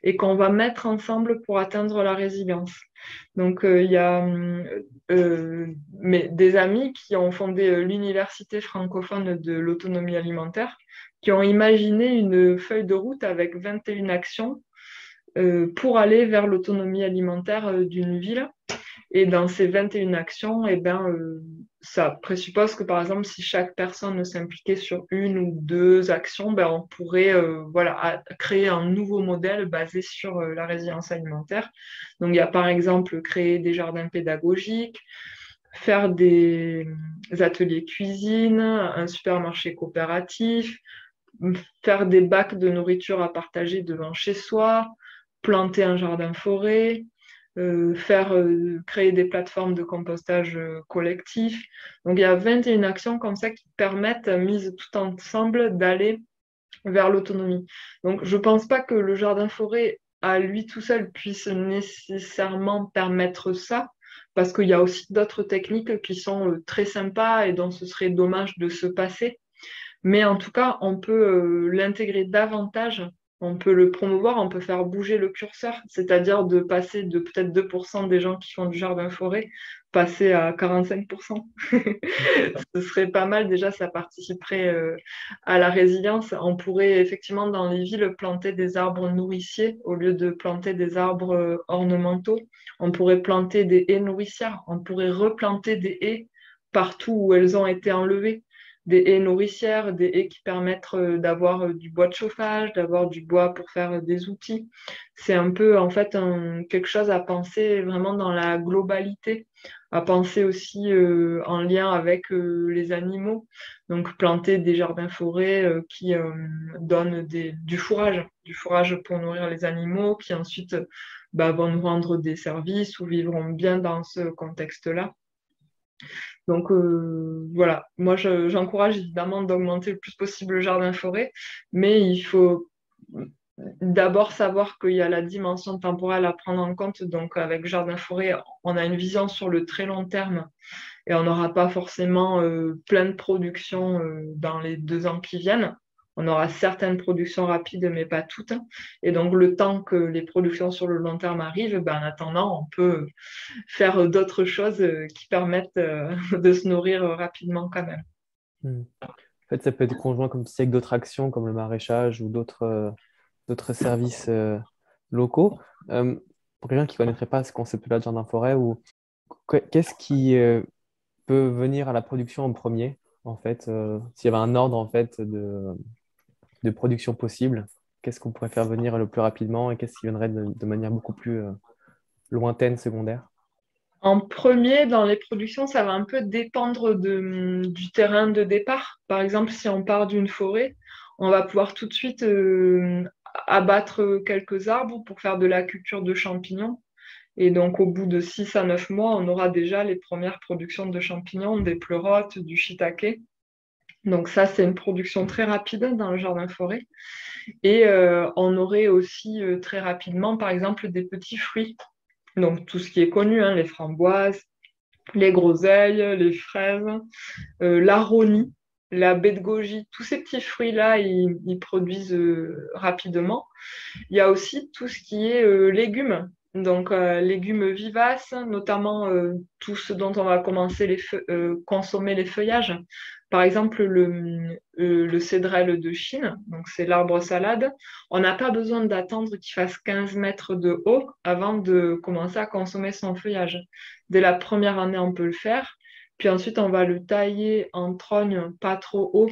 et qu'on va mettre ensemble pour atteindre la résilience. Donc, il y a des amis qui ont fondé l'Université francophone de l'autonomie alimentaire, qui ont imaginé une feuille de route avec 21 actions pour aller vers l'autonomie alimentaire d'une ville. Et dans ces 21 actions, eh ben, ça présuppose que, par exemple, si chaque personne s'impliquait sur une ou deux actions, ben, on pourrait voilà, créer un nouveau modèle basé sur la résilience alimentaire. Donc, il y a par exemple créer des jardins pédagogiques, faire des ateliers cuisine, un supermarché coopératif, faire des bacs de nourriture à partager devant chez soi, planter un jardin-forêt, créer des plateformes de compostage collectif. Donc il y a 21 actions comme ça qui permettent, mises tout ensemble, d'aller vers l'autonomie. Donc je ne pense pas que le jardin-forêt à lui tout seul puisse nécessairement permettre ça, parce qu'il y a aussi d'autres techniques qui sont très sympas et dont ce serait dommage de se passer. Mais en tout cas, on peut l'intégrer davantage, on peut le promouvoir, on peut faire bouger le curseur, c'est-à-dire de passer de peut-être 2% des gens qui font du jardin-forêt, passer à 45%. Ce serait pas mal, déjà, ça participerait à la résilience. On pourrait effectivement dans les villes planter des arbres nourriciers au lieu de planter des arbres ornementaux. On pourrait planter des haies nourricières, on pourrait replanter des haies partout où elles ont été enlevées, des haies nourricières, des haies qui permettent d'avoir du bois de chauffage, d'avoir du bois pour faire des outils. C'est un peu en fait quelque chose à penser vraiment dans la globalité, à penser aussi en lien avec les animaux. Donc planter des jardins-forêts qui donnent du fourrage pour nourrir les animaux, qui ensuite vont nous rendre des services ou vivront bien dans ce contexte-là. Donc voilà, moi j'encourage évidemment d'augmenter le plus possible le jardin-forêt, mais il faut d'abord savoir qu'il y a la dimension temporelle à prendre en compte. Donc avec jardin-forêt, on a une vision sur le très long terme et on n'aura pas forcément plein de productions dans les 2 ans qui viennent. On aura certaines productions rapides, mais pas toutes. Et donc, le temps que les productions sur le long terme arrivent, en attendant, on peut faire d'autres choses qui permettent de se nourrir rapidement quand même. Hmm. En fait, ça peut être conjoint comme si avec d'autres actions comme le maraîchage ou d'autres services locaux. Pour quelqu'un qui ne connaîtrait pas ce concept-là de jardin-forêt, ou qu'est-ce qui peut venir à la production en premier, en fait, s'il y avait un ordre en fait de production possible, qu'est-ce qu'on pourrait faire venir le plus rapidement et qu'est-ce qui viendrait de manière beaucoup plus lointaine, secondaire? En premier, dans les productions, ça va un peu dépendre du terrain de départ. Par exemple, si on part d'une forêt, on va pouvoir tout de suite abattre quelques arbres pour faire de la culture de champignons. Et donc, au bout de 6 à 9 mois, on aura déjà les premières productions de champignons, des pleurotes, du shiitake. Donc ça, c'est une production très rapide dans le jardin-forêt. Et on aurait aussi très rapidement, par exemple, des petits fruits. Donc tout ce qui est connu, hein, les framboises, les groseilles, les fraises, l'aronie, la baie de goji, tous ces petits fruits-là, ils produisent rapidement. Il y a aussi tout ce qui est légumes. Donc, légumes vivaces, notamment tout ce dont on va commencer consommer les feuillages. Par exemple, le cédrel de Chine, donc c'est l'arbre salade. On n'a pas besoin d'attendre qu'il fasse 15 mètres de haut avant de commencer à consommer son feuillage. Dès la première année, on peut le faire. Puis ensuite, on va le tailler en trogne pas trop haut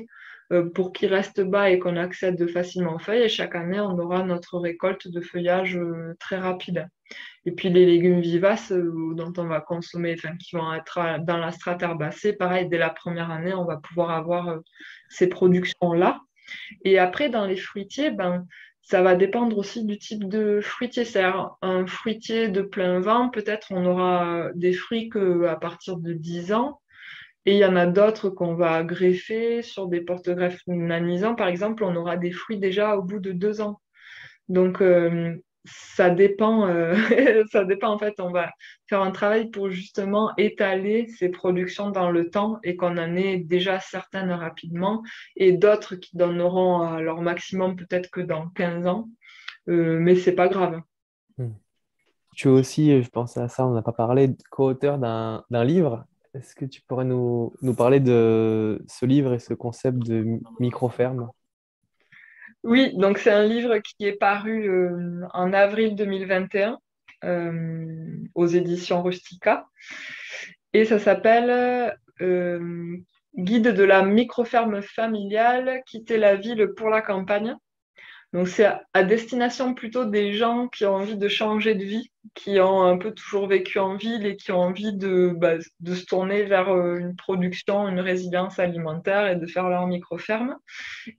pour qu'il reste bas et qu'on accède facilement aux feuilles. Et chaque année, on aura notre récolte de feuillage très rapide. Et puis les légumes vivaces dont on va consommer, enfin, qui vont être dans la strate herbacée, pareil, dès la première année, on va pouvoir avoir ces productions-là. Et après, dans les fruitiers, ben, ça va dépendre aussi du type de fruitier. C'est-à-dire, un fruitier de plein vent, peut-être on aura des fruits qu'à partir de 10 ans. Et il y en a d'autres qu'on va greffer sur des porte-greffes nanisants. Par exemple, on aura des fruits déjà au bout de 2 ans. Donc, ça dépend, ça dépend en fait. On va faire un travail pour justement étaler ces productions dans le temps et qu'on en ait déjà certaines rapidement et d'autres qui donneront leur maximum peut-être que dans 15 ans. Mais c'est pas grave. Hmm. Tu es aussi, je pensais à ça, on n'a pas parlé, co-auteur d'un livre. Est-ce que tu pourrais nous parler de ce livre et ce concept de micro-ferme? Oui, donc c'est un livre qui est paru en avril 2021 aux éditions Rustica et ça s'appelle Guide de la microferme familiale, quitter la ville pour la campagne. Donc c'est à destination plutôt des gens qui ont envie de changer de vie, qui ont un peu toujours vécu en ville et qui ont envie de se tourner vers une production, une résilience alimentaire et de faire leur microferme.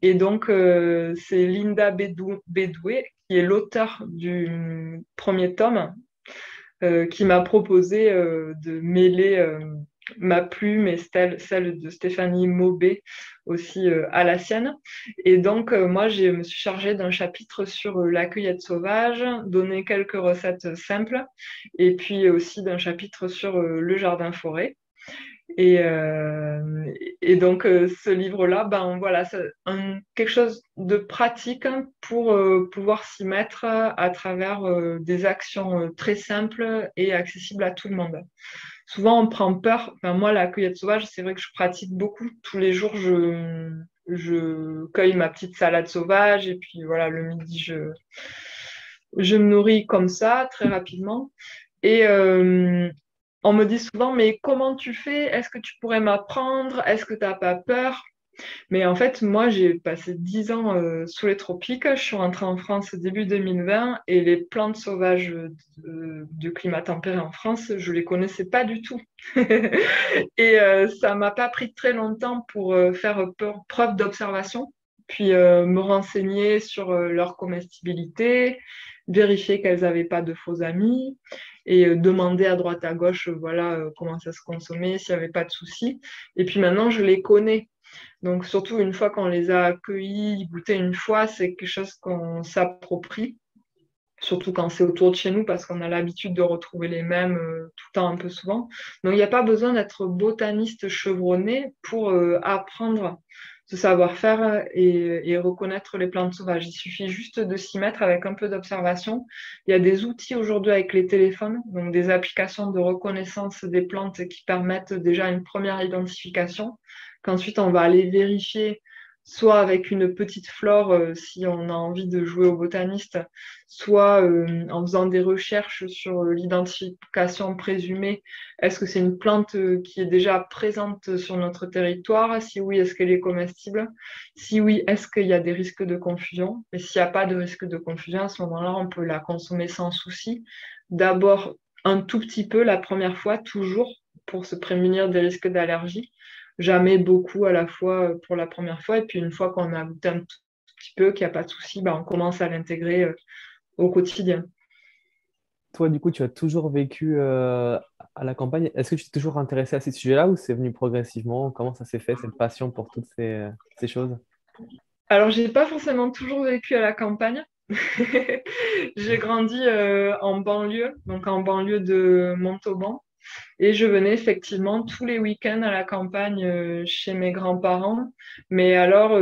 Et donc, c'est Linda Bédoué, qui est l'auteur du premier tome, qui m'a proposé de mêler ma plume et celle de Stéphanie Maubé aussi à la sienne. Et donc, moi, je me suis chargée d'un chapitre sur la cueillette sauvage, donner quelques recettes simples, et puis aussi d'un chapitre sur le jardin-forêt. Et, et donc, ce livre-là, ben voilà, c'est quelque chose de pratique pour pouvoir s'y mettre à travers des actions très simples et accessibles à tout le monde. Souvent, on prend peur. Enfin, moi, la cueillette sauvage, c'est vrai que je pratique beaucoup. Tous les jours, je cueille ma petite salade sauvage et puis voilà, le midi, je me nourris comme ça, très rapidement. Et on me dit souvent, mais comment tu fais? Est-ce que tu pourrais m'apprendre? Est-ce que tu n'as pas peur? Mais en fait, moi, j'ai passé 10 ans sous les tropiques. Je suis rentrée en France début 2020 et les plantes sauvages du climat tempéré en France, je les connaissais pas du tout. Et ça m'a pas pris très longtemps pour faire preuve d'observation, puis me renseigner sur leur comestibilité, vérifier qu'elles n'avaient pas de faux amis et demander à droite à gauche, voilà, comment ça se consommait, s'il n'y avait pas de soucis. Et puis maintenant, je les connais. Donc, surtout une fois qu'on les a accueillis, goûtés une fois, c'est quelque chose qu'on s'approprie, surtout quand c'est autour de chez nous, parce qu'on a l'habitude de retrouver les mêmes tout le temps un peu souvent. Donc, il n'y a pas besoin d'être botaniste chevronné pour apprendre ce savoir-faire et reconnaître les plantes sauvages. Il suffit juste de s'y mettre avec un peu d'observation. Il y a des outils aujourd'hui avec les téléphones, donc des applications de reconnaissance des plantes qui permettent déjà une première identification, qu'ensuite on va aller vérifier soit avec une petite flore si on a envie de jouer au botaniste, soit en faisant des recherches sur l'identification présumée. Est-ce que c'est une plante qui est déjà présente sur notre territoire? Si oui, est-ce qu'elle est comestible? Si oui, est-ce qu'il y a des risques de confusion? Et s'il n'y a pas de risque de confusion, à ce moment-là, on peut la consommer sans souci. D'abord, un tout petit peu la première fois, toujours, pour se prémunir des risques d'allergie. Jamais beaucoup à la fois pour la première fois. Et puis une fois qu'on a goûté un tout petit peu, qu'il n'y a pas de souci, bah, on commence à l'intégrer au quotidien. Toi, du coup, tu as toujours vécu à la campagne. Est-ce que tu t'es toujours intéressé à ces sujets-là ou c'est venu progressivement? Comment ça s'est fait, cette passion pour toutes ces choses? Alors, j'ai pas forcément toujours vécu à la campagne. J'ai grandi en banlieue, donc en banlieue de Montauban. Et je venais effectivement tous les week-ends à la campagne chez mes grands-parents. Mais alors,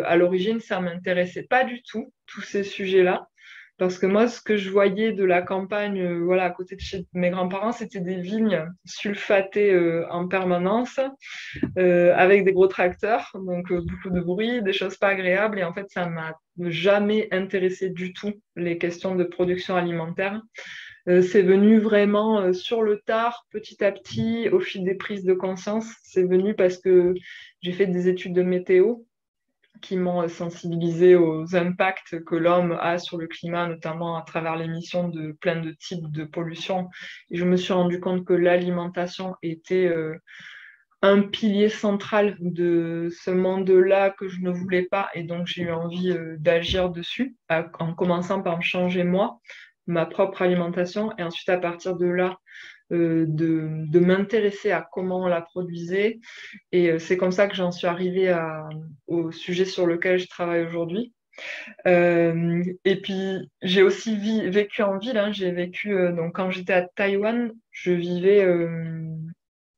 à l'origine, ça m'intéressait pas du tout, tous ces sujets-là. Parce que moi, ce que je voyais de la campagne, voilà, à côté de chez mes grands-parents, c'était des vignes sulfatées en permanence, avec des gros tracteurs, donc beaucoup de bruit, des choses pas agréables. Et en fait, ça m'a jamais intéressé du tout, les questions de production alimentaire. C'est venu vraiment sur le tard, petit à petit, au fil des prises de conscience. C'est venu parce que j'ai fait des études de météo qui m'ont sensibilisé aux impacts que l'homme a sur le climat, notamment à travers l'émission de plein de types de pollution. Et je me suis rendu compte que l'alimentation était un pilier central de ce monde-là que je ne voulais pas. Et donc, j'ai eu envie d'agir dessus, en commençant par me changer moi, ma propre alimentation. Et ensuite, à partir de là, de m'intéresser à comment on la produisait. Et c'est comme ça que j'en suis arrivée au sujet sur lequel je travaille aujourd'hui. Et puis, j'ai aussi vécu en ville, hein. J'ai vécu, donc quand j'étais à Taïwan, je vivais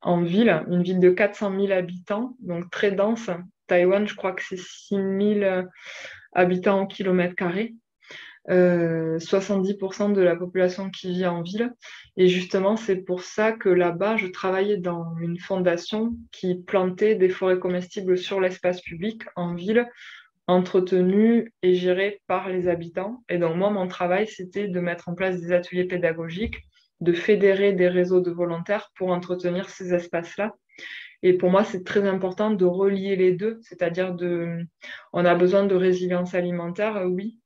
en ville, une ville de 400 000 habitants, donc très dense. Taïwan, je crois que c'est 6 000 habitants au kilomètre carré. 70% de la population qui vit en ville. Et justement, c'est pour ça que là-bas, je travaillais dans une fondation qui plantait des forêts comestibles sur l'espace public en ville, entretenues et gérées par les habitants. Et donc, moi, mon travail, c'était de mettre en place des ateliers pédagogiques, de fédérer des réseaux de volontaires pour entretenir ces espaces-là. Et pour moi, c'est très important de relier les deux, c'est-à-dire on a besoin de résilience alimentaire, oui.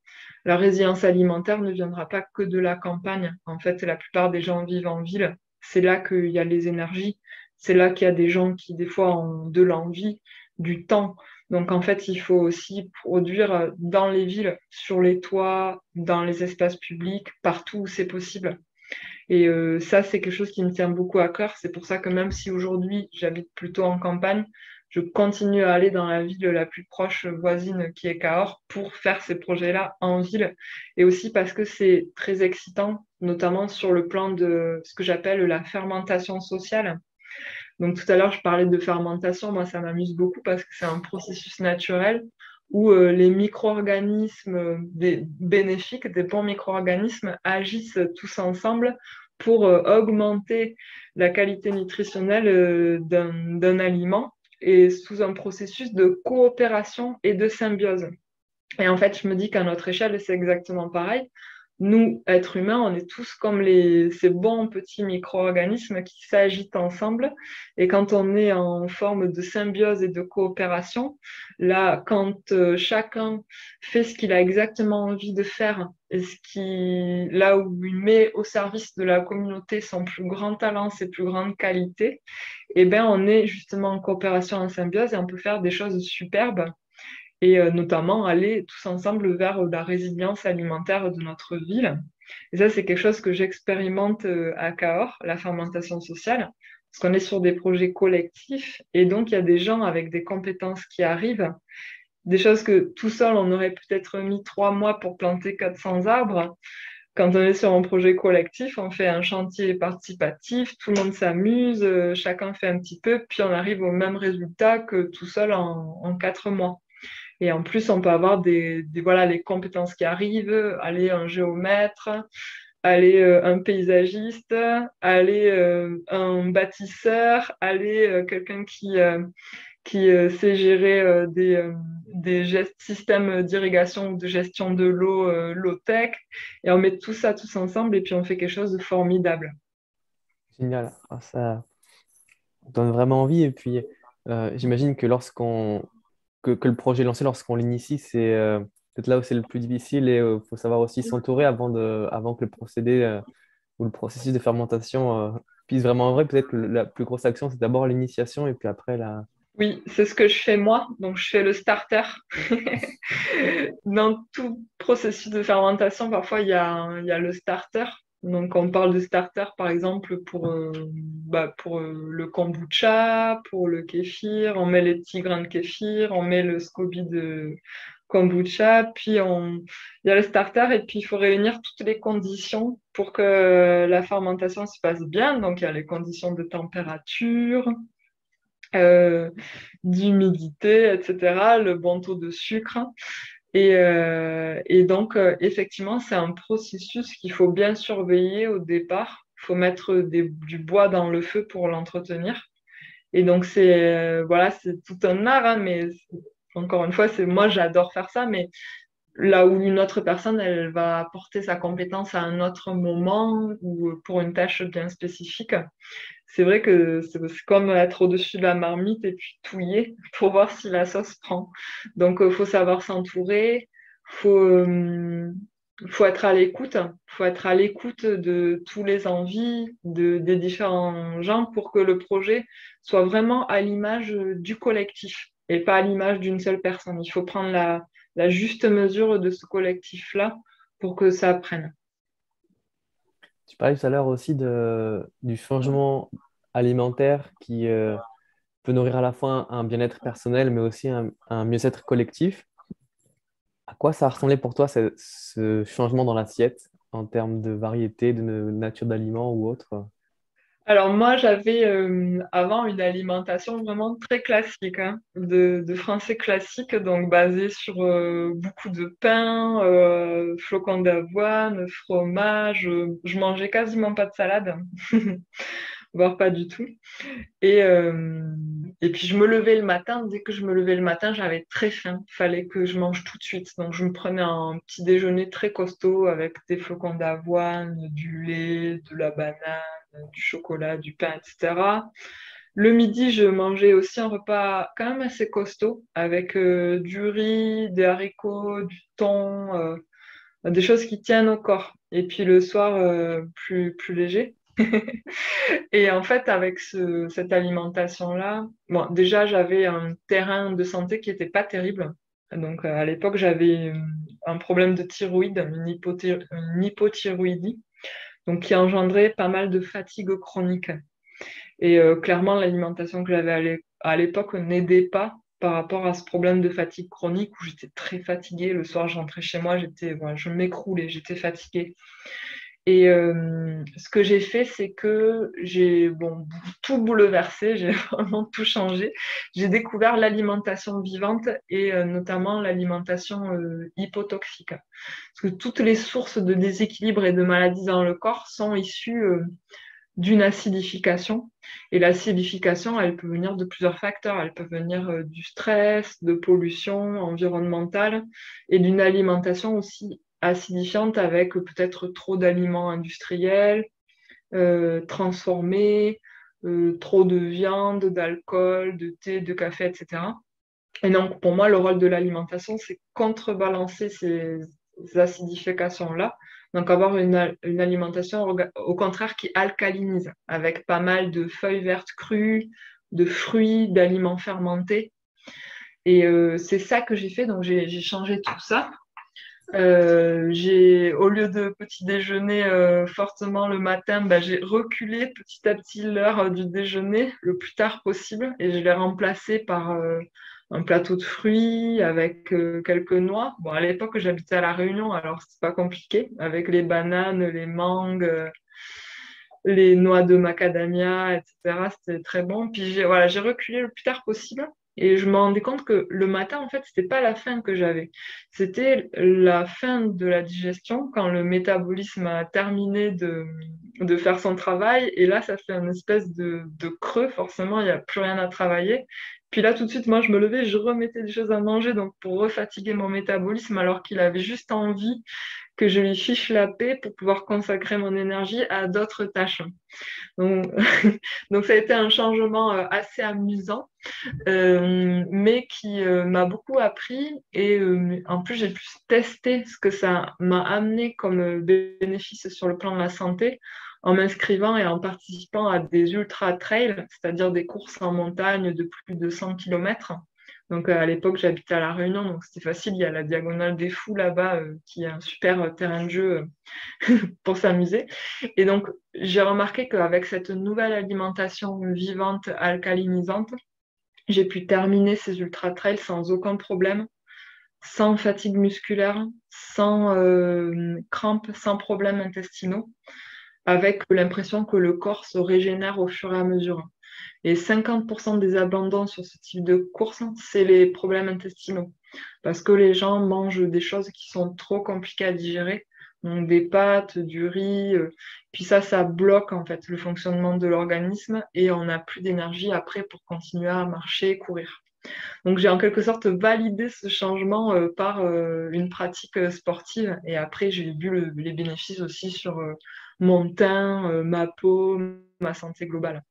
La résilience alimentaire ne viendra pas que de la campagne. En fait, la plupart des gens vivent en ville. C'est là qu'il y a les énergies. C'est là qu'il y a des gens qui, des fois, ont de l'envie, du temps. Donc, en fait, il faut aussi produire dans les villes, sur les toits, dans les espaces publics, partout où c'est possible. Et ça, c'est quelque chose qui me tient beaucoup à cœur. C'est pour ça que même si aujourd'hui j'habite plutôt en campagne, je continue à aller dans la ville la plus proche voisine qui est Cahors pour faire ces projets-là en ville. Et aussi parce que c'est très excitant, notamment sur le plan de ce que j'appelle la fermentation sociale. Donc tout à l'heure, je parlais de fermentation. Moi, ça m'amuse beaucoup parce que c'est un processus naturel où les micro-organismes des bénéfiques, des bons micro-organismes, agissent tous ensemble pour augmenter la qualité nutritionnelle d'un aliment et sous un processus de coopération et de symbiose. Et en fait, je me dis qu'à notre échelle, c'est exactement pareil. Nous, êtres humains, on est tous comme ces bons petits micro-organismes qui s'agitent ensemble. Et quand on est en forme de symbiose et de coopération, là, quand chacun fait ce qu'il a exactement envie de faire et là où il met au service de la communauté son plus grand talent, ses plus grandes qualités, eh ben, on est justement en coopération, en symbiose et on peut faire des choses superbes et notamment aller tous ensemble vers la résilience alimentaire de notre ville. Et ça, c'est quelque chose que j'expérimente à Cahors, la fermentation sociale, parce qu'on est sur des projets collectifs et donc il y a des gens avec des compétences qui arrivent, des choses que tout seul, on aurait peut-être mis 3 mois pour planter 400 arbres. Quand on est sur un projet collectif, on fait un chantier participatif, tout le monde s'amuse, chacun fait un petit peu, puis on arrive au même résultat que tout seul en 4 mois. Et en plus, on peut avoir voilà, les compétences qui arrivent, aller un géomètre, aller un paysagiste, aller un bâtisseur, aller quelqu'un qui sait gérer des systèmes d'irrigation ou de gestion de l'eau low-tech. Et on met tout ça tous ensemble et puis on fait quelque chose de formidable. Génial. Ah, ça donne vraiment envie. Et puis, j'imagine que que le projet est lancé, lorsqu'on l'initie, c'est peut-être là où c'est le plus difficile et il faut savoir aussi s'entourer avant que le procédé ou le processus de fermentation puisse vraiment œuvrer. Peut-être que la plus grosse action, c'est d'abord l'initiation et puis après la... Oui, c'est ce que je fais moi. Donc, je fais le starter. Dans tout processus de fermentation, parfois, il y a le starter. Donc, on parle de starter, par exemple, pour le kombucha, pour le kéfir. On met les petits grains de kéfir, on met le SCOBY kombucha, puis il y a le starter, et puis il faut réunir toutes les conditions pour que la fermentation se passe bien. Donc, il y a les conditions de température, euh, d'humidité, etc., le bon taux de sucre. Et donc, effectivement, c'est un processus qu'il faut bien surveiller au départ. Il faut mettre du bois dans le feu pour l'entretenir. Et donc, voilà, c'est tout un art, hein, mais encore une fois, moi, j'adore faire ça, mais là où une autre personne, elle va apporter sa compétence à un autre moment ou pour une tâche bien spécifique. C'est vrai que c'est comme être au-dessus de la marmite et puis touiller pour voir si la sauce prend. Donc, il faut savoir s'entourer, faut, euh, faut être à l'écoute, faut être à l'écoute de tous les envies des différents gens pour que le projet soit vraiment à l'image du collectif et pas à l'image d'une seule personne. Il faut prendre la juste mesure de ce collectif-là pour que ça prenne. Tu parlais tout à l'heure aussi du changement alimentaire qui peut nourrir à la fois un bien-être personnel, mais aussi un mieux-être collectif. À quoi ça ressemblait pour toi ce changement dans l'assiette en termes de variété, de nature d'aliments ou autre? Alors moi, j'avais avant une alimentation vraiment très classique, hein, de français classique, donc basée sur beaucoup de pain, flocons d'avoine, fromage. Je mangeais quasiment pas de salade, voire pas du tout. Et puis je me levais le matin. Dès que je me levais le matin, j'avais très faim. Il fallait que je mange tout de suite. Donc je me prenais un petit déjeuner très costaud avec des flocons d'avoine, du lait, de la banane, du chocolat, du pain, etc. Le midi, je mangeais aussi un repas quand même assez costaud avec du riz, des haricots, du thon, des choses qui tiennent au corps. Et puis le soir, plus léger. Et en fait, avec cette alimentation-là, bon, déjà, j'avais un terrain de santé qui n'était pas terrible. Donc, à l'époque, j'avais un problème de thyroïde, une hypothyroïdie, donc qui engendrait pas mal de fatigue chronique. Et clairement, l'alimentation que j'avais à l'époque n'aidait pas par rapport à ce problème de fatigue chronique où j'étais très fatiguée. Le soir, je rentrais chez moi, voilà, je m'écroulais, j'étais fatiguée. Et ce que j'ai fait, c'est que j'ai tout bouleversé, j'ai vraiment tout changé. J'ai découvert l'alimentation vivante et notamment l'alimentation hypotoxique. Parce que toutes les sources de déséquilibre et de maladies dans le corps sont issues d'une acidification. Et l'acidification, elle peut venir de plusieurs facteurs. Elle peut venir du stress, de pollution environnementale et d'une alimentation aussi acidifiante avec peut-être trop d'aliments industriels, transformés, trop de viande, d'alcool, de thé, de café, etc. Et donc, pour moi, le rôle de l'alimentation, c'est contrebalancer ces acidifications-là. Donc, avoir une alimentation, au contraire, qui alcalinise, avec pas mal de feuilles vertes crues, de fruits, d'aliments fermentés. Et c'est ça que j'ai fait. Donc, j'ai changé tout ça. Au lieu de petit déjeuner fortement le matin, bah, j'ai reculé petit à petit l'heure du déjeuner le plus tard possible et je l'ai remplacé par un plateau de fruits avec quelques noix. Bon, à l'époque, j'habitais à La Réunion, alors c'est pas compliqué, avec les bananes, les mangues, les noix de macadamia, etc. C'était très bon. Puis j'ai reculé le plus tard possible. Et je me rendais compte que le matin, en fait, c'était pas la faim que j'avais. C'était la fin de la digestion quand le métabolisme a terminé de faire son travail. Et là, ça fait une espèce de creux. Forcément, il n'y a plus rien à travailler. Puis là, tout de suite, moi, je me levais, je remettais des choses à manger, donc pour refatiguer mon métabolisme, alors qu'il avait juste envie que je lui fiche la paix pour pouvoir consacrer mon énergie à d'autres tâches. Donc, donc ça a été un changement assez amusant, mais qui m'a beaucoup appris. Et en plus, j'ai pu tester ce que ça m'a amené comme bénéfice sur le plan de la santé en m'inscrivant et en participant à des ultra-trails, c'est-à-dire des courses en montagne de plus de 100 km. Donc à l'époque, j'habitais à La Réunion, donc c'était facile. Il y a la Diagonale des Fous là-bas, qui est un super terrain de jeu pour s'amuser. Et donc, j'ai remarqué qu'avec cette nouvelle alimentation vivante, alcalinisante, j'ai pu terminer ces ultra-trails sans aucun problème. sans fatigue musculaire, sans crampes, sans problèmes intestinaux, avec l'impression que le corps se régénère au fur et à mesure. Et 50% des abandons sur ce type de course, c'est les problèmes intestinaux. Parce que les gens mangent des choses qui sont trop compliquées à digérer, donc des pâtes, du riz, puis ça bloque en fait le fonctionnement de l'organisme et on n'a plus d'énergie après pour continuer à marcher, courir. Donc j'ai en quelque sorte validé ce changement par une pratique sportive et après j'ai vu les bénéfices aussi sur mon teint, ma peau, ma santé globale.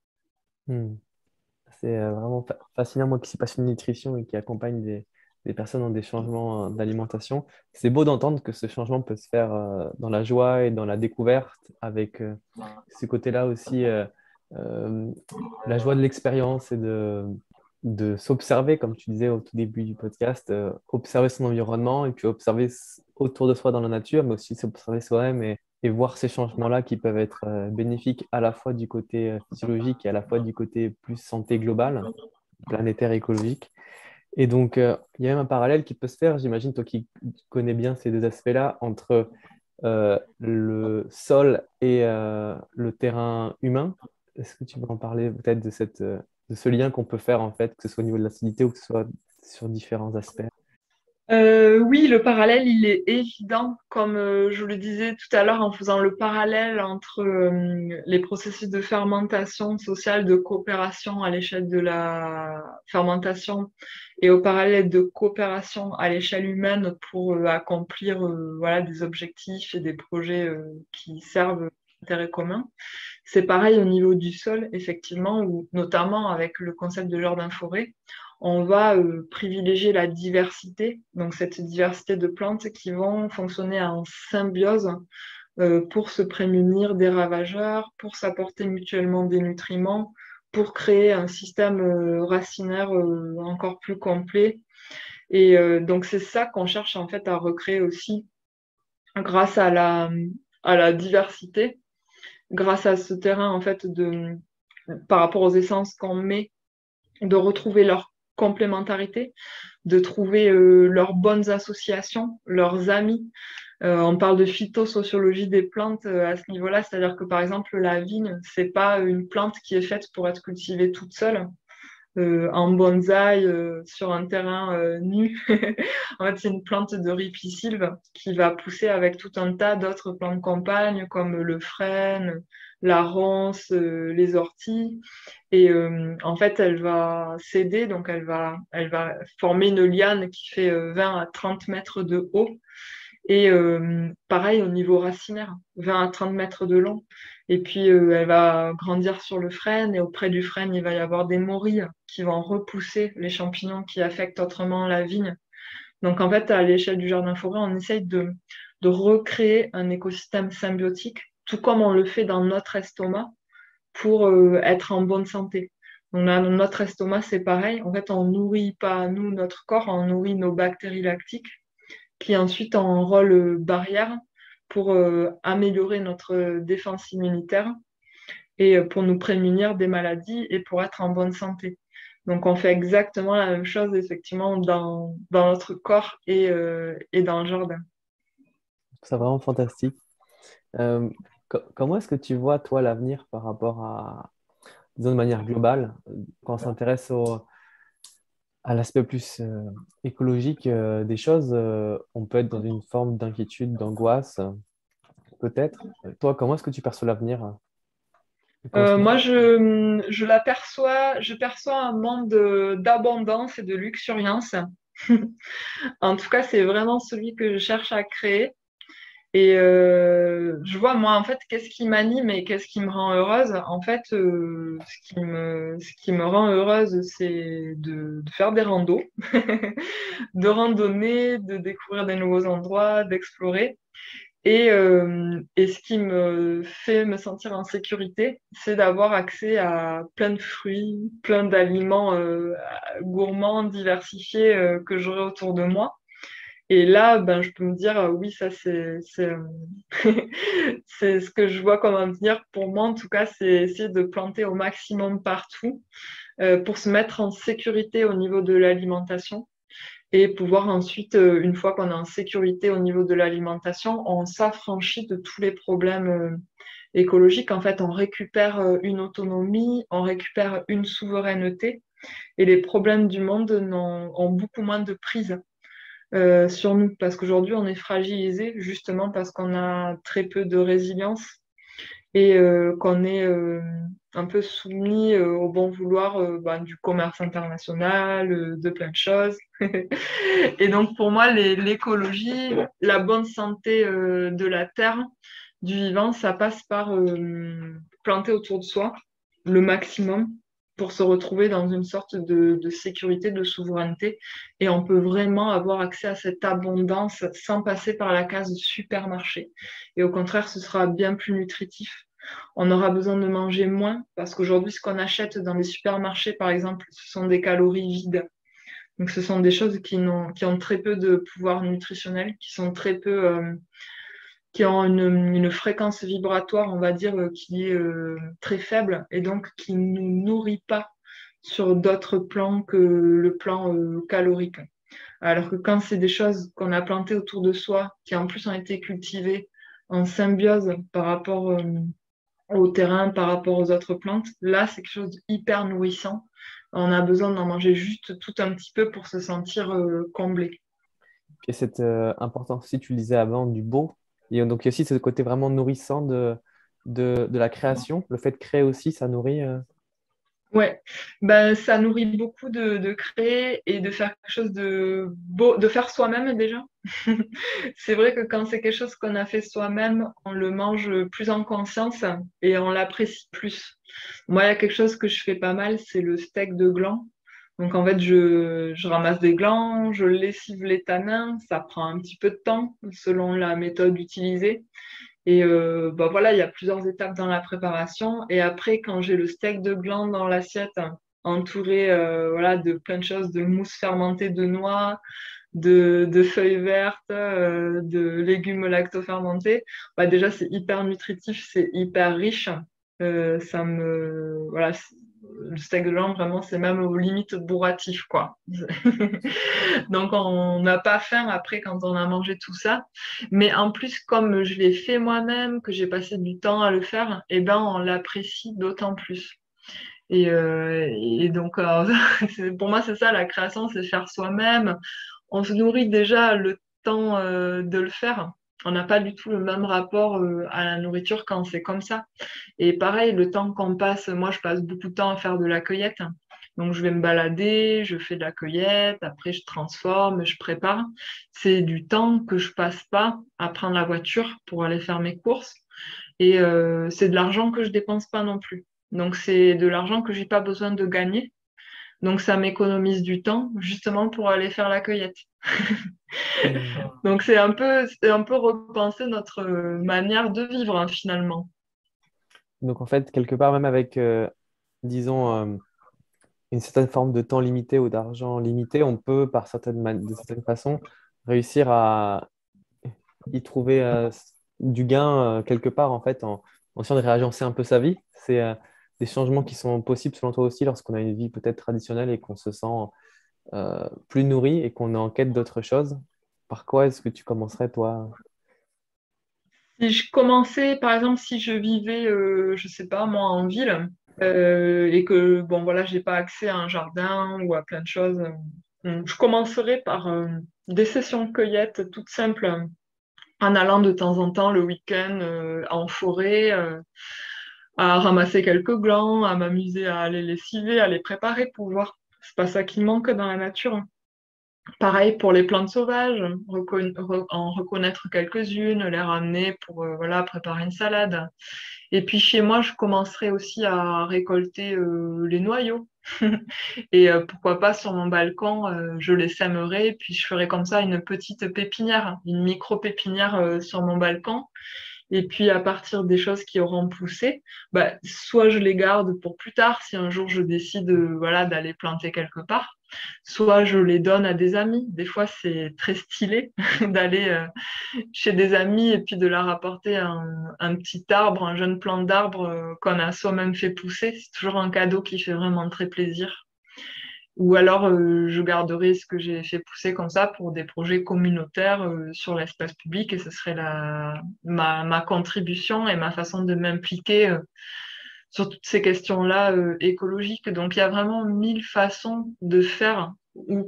Hmm. C'est vraiment fascinant, moi qui suis passionné de nutrition et qui accompagne des personnes dans des changements d'alimentation. C'est beau d'entendre que ce changement peut se faire dans la joie et dans la découverte, avec ce côté-là aussi, euh, la joie de l'expérience et de s'observer, comme tu disais au tout début du podcast, observer son environnement et puis observer autour de soi dans la nature, mais aussi s'observer soi-même et voir ces changements-là qui peuvent être bénéfiques à la fois du côté physiologique et à la fois du côté plus santé globale, planétaire, écologique. Et donc, il y a même un parallèle qui peut se faire, j'imagine, toi qui connais bien ces deux aspects-là, entre le sol et le terrain humain. Est-ce que tu veux en parler peut-être de de ce lien qu'on peut faire, en fait, que ce soit au niveau de l'acidité ou que ce soit sur différents aspects? Oui, le parallèle, il est évident, comme je le disais tout à l'heure en faisant le parallèle entre les processus de fermentation sociale, de coopération à l'échelle de la fermentation et au parallèle de coopération à l'échelle humaine pour accomplir voilà, des objectifs et des projets qui servent l'intérêt commun. C'est pareil au niveau du sol, effectivement, où notamment avec le concept de jardin-forêt, on va privilégier la diversité, donc cette diversité de plantes qui vont fonctionner en symbiose pour se prémunir des ravageurs, pour s'apporter mutuellement des nutriments, pour créer un système racinaire encore plus complet. Et donc c'est ça qu'on cherche en fait à recréer aussi grâce à la diversité, grâce à ce terrain en fait par rapport aux essences qu'on met, de retrouver leur complémentarité, de trouver leurs bonnes associations, leurs amis. On parle de phytosociologie des plantes à ce niveau-là, c'est-à-dire que par exemple la vigne, c'est pas une plante qui est faite pour être cultivée toute seule. En bonsaï sur un terrain nu. En fait, c'est une plante de ripisylve qui va pousser avec tout un tas d'autres plantes compagnes comme le frêne, la ronce, les orties. Et en fait, elle va céder, donc elle va former une liane qui fait 20 à 30 mètres de haut. Et pareil au niveau racinaire, 20 à 30 mètres de long. Et puis elle va grandir sur le frêne et auprès du frêne, il va y avoir des morilles qui vont repousser les champignons qui affectent autrement la vigne. Donc en fait, à l'échelle du jardin-forêt, on essaye de recréer un écosystème symbiotique, tout comme on le fait dans notre estomac pour être en bonne santé. Donc là, notre estomac, c'est pareil. En fait, on nourrit pas nous notre corps, on nourrit nos bactéries lactiques qui ensuite ont un rôle barrière pour améliorer notre défense immunitaire et pour nous prémunir des maladies et pour être en bonne santé. Donc on fait exactement la même chose effectivement dans notre corps et dans le jardin. C'est vraiment fantastique. Euh, Comment est-ce que tu vois, toi, l'avenir par rapport à, disons, de manière globale, quand on s'intéresse à l'aspect plus écologique des choses, on peut être dans une forme d'inquiétude, d'angoisse, peut-être. Toi, comment est-ce que tu perçois l'avenir? Comment est-ce que Moi, je perçois un monde d'abondance et de luxuriance. En tout cas, c'est vraiment celui que je cherche à créer. Et je vois, moi, en fait, qu'est-ce qui m'anime et qu'est-ce qui me rend heureuse? En fait, ce qui me rend heureuse, c'est de faire des randos, de randonner, de découvrir des nouveaux endroits, d'explorer. Et ce qui me fait me sentir en sécurité, c'est d'avoir accès à plein de fruits, plein d'aliments gourmands, diversifiés que j'aurai autour de moi. Et là, ben, je peux me dire, oui, ça, c'est ce que je vois comme avenir pour moi. En tout cas, c'est essayer de planter au maximum partout pour se mettre en sécurité au niveau de l'alimentation et pouvoir ensuite, une fois qu'on est en sécurité au niveau de l'alimentation, on s'affranchit de tous les problèmes écologiques. En fait, on récupère une autonomie, on récupère une souveraineté et les problèmes du monde ont beaucoup moins de prise sur nous parce qu'aujourd'hui, on est fragilisé justement parce qu'on a très peu de résilience et qu'on est un peu soumis au bon vouloir du commerce international, de plein de choses. Et donc pour moi, l'écologie, la bonne santé de la terre, du vivant, ça passe par planter autour de soi le maximum pour se retrouver dans une sorte de sécurité, de souveraineté. Et on peut vraiment avoir accès à cette abondance sans passer par la case supermarché. Et au contraire, ce sera bien plus nutritif. On aura besoin de manger moins parce qu'aujourd'hui, ce qu'on achète dans les supermarchés, par exemple, ce sont des calories vides. Donc, ce sont des choses qui ont très peu de pouvoir nutritionnel, qui sont très peu, qui ont une fréquence vibratoire, on va dire, qui est très faible et donc qui ne nous nourrit pas sur d'autres plans que le plan calorique. Alors que quand c'est des choses qu'on a plantées autour de soi, qui en plus ont été cultivées en symbiose par rapport au terrain, par rapport aux autres plantes, là, c'est quelque chose d'hyper nourrissant. On a besoin d'en manger juste tout un petit peu pour se sentir comblé. Et cette importance, si tu le disais avant, du beau, et donc il y a aussi ce côté vraiment nourrissant de la création. Le fait de créer aussi, ça nourrit. Ouais, ben, ça nourrit beaucoup de créer et de faire quelque chose de beau, de faire soi-même déjà. C'est vrai que quand c'est quelque chose qu'on a fait soi-même, on le mange plus en conscience et on l'apprécie plus. Moi, il y a quelque chose que je fais pas mal, c'est le steak de gland. Donc en fait, je ramasse des glands, je lessive les tanins, ça prend un petit peu de temps selon la méthode utilisée. Et voilà, il y a plusieurs étapes dans la préparation. Et après, quand j'ai le steak de gland dans l'assiette, entouré voilà, de plein de choses, de mousse fermentée de noix, de feuilles vertes, de légumes lactofermentés, bah, déjà, c'est hyper nutritif, c'est hyper riche. Voilà, le steak de gland, vraiment, c'est même aux limites bourratif, quoi. Donc, on n'a pas faim après quand on a mangé tout ça. Mais en plus, comme je l'ai fait moi-même, que j'ai passé du temps à le faire, eh ben, on l'apprécie d'autant plus. Et donc, pour moi, c'est ça, la création, c'est faire soi-même. On se nourrit déjà le temps de le faire. On n'a pas du tout le même rapport à la nourriture quand c'est comme ça. Et pareil, le temps qu'on passe, moi, je passe beaucoup de temps à faire de la cueillette. Donc, je vais me balader, je fais de la cueillette, après, je transforme, je prépare. C'est du temps que je passe pas à prendre la voiture pour aller faire mes courses. Et c'est de l'argent que je dépense pas non plus. Donc, c'est de l'argent que j'ai pas besoin de gagner. Donc, ça m'économise du temps justement pour aller faire la cueillette. Hmm. Donc, c'est un peu repenser notre manière de vivre hein, finalement. Donc en fait, quelque part, même avec, disons, une certaine forme de temps limité ou d'argent limité, on peut, de certaines façons, réussir à y trouver du gain quelque part, en fait, en essayant de réagencer un peu sa vie. C'est des changements qui sont possibles selon toi aussi lorsqu'on a une vie peut-être traditionnelle et qu'on se sent plus nourri et qu'on est en quête d'autre chose. Par quoi est-ce que tu commencerais, toi? Si je commençais, par exemple, si je vivais, je sais pas, moi, en ville, et que, bon, voilà, j'ai pas accès à un jardin ou à plein de choses, je commencerais par des sessions de cueillette toutes simples, en allant de temps en temps le week-end en forêt, à ramasser quelques glands, à m'amuser à les lessiver, à les préparer pour voir. C'est pas ça qui manque dans la nature. Pareil pour les plantes sauvages, en reconnaître quelques-unes, les ramener pour voilà, préparer une salade. Et puis chez moi, je commencerai aussi à récolter les noyaux. Et pourquoi pas sur mon balcon, je les sèmerai, puis je ferai comme ça une petite pépinière, une micro-pépinière sur mon balcon. Et puis à partir des choses qui auront poussé, bah, soit je les garde pour plus tard si un jour je décide voilà, d'aller planter quelque part, soit je les donne à des amis. Des fois c'est très stylé d'aller chez des amis et puis de leur apporter un petit arbre, un jeune plant d'arbre qu'on a soi-même fait pousser. C'est toujours un cadeau qui fait vraiment très plaisir. Ou alors, je garderai ce que j'ai fait pousser comme ça pour des projets communautaires sur l'espace public et ce serait ma contribution et ma façon de m'impliquer sur toutes ces questions-là écologiques. Donc, il y a vraiment mille façons de faire ou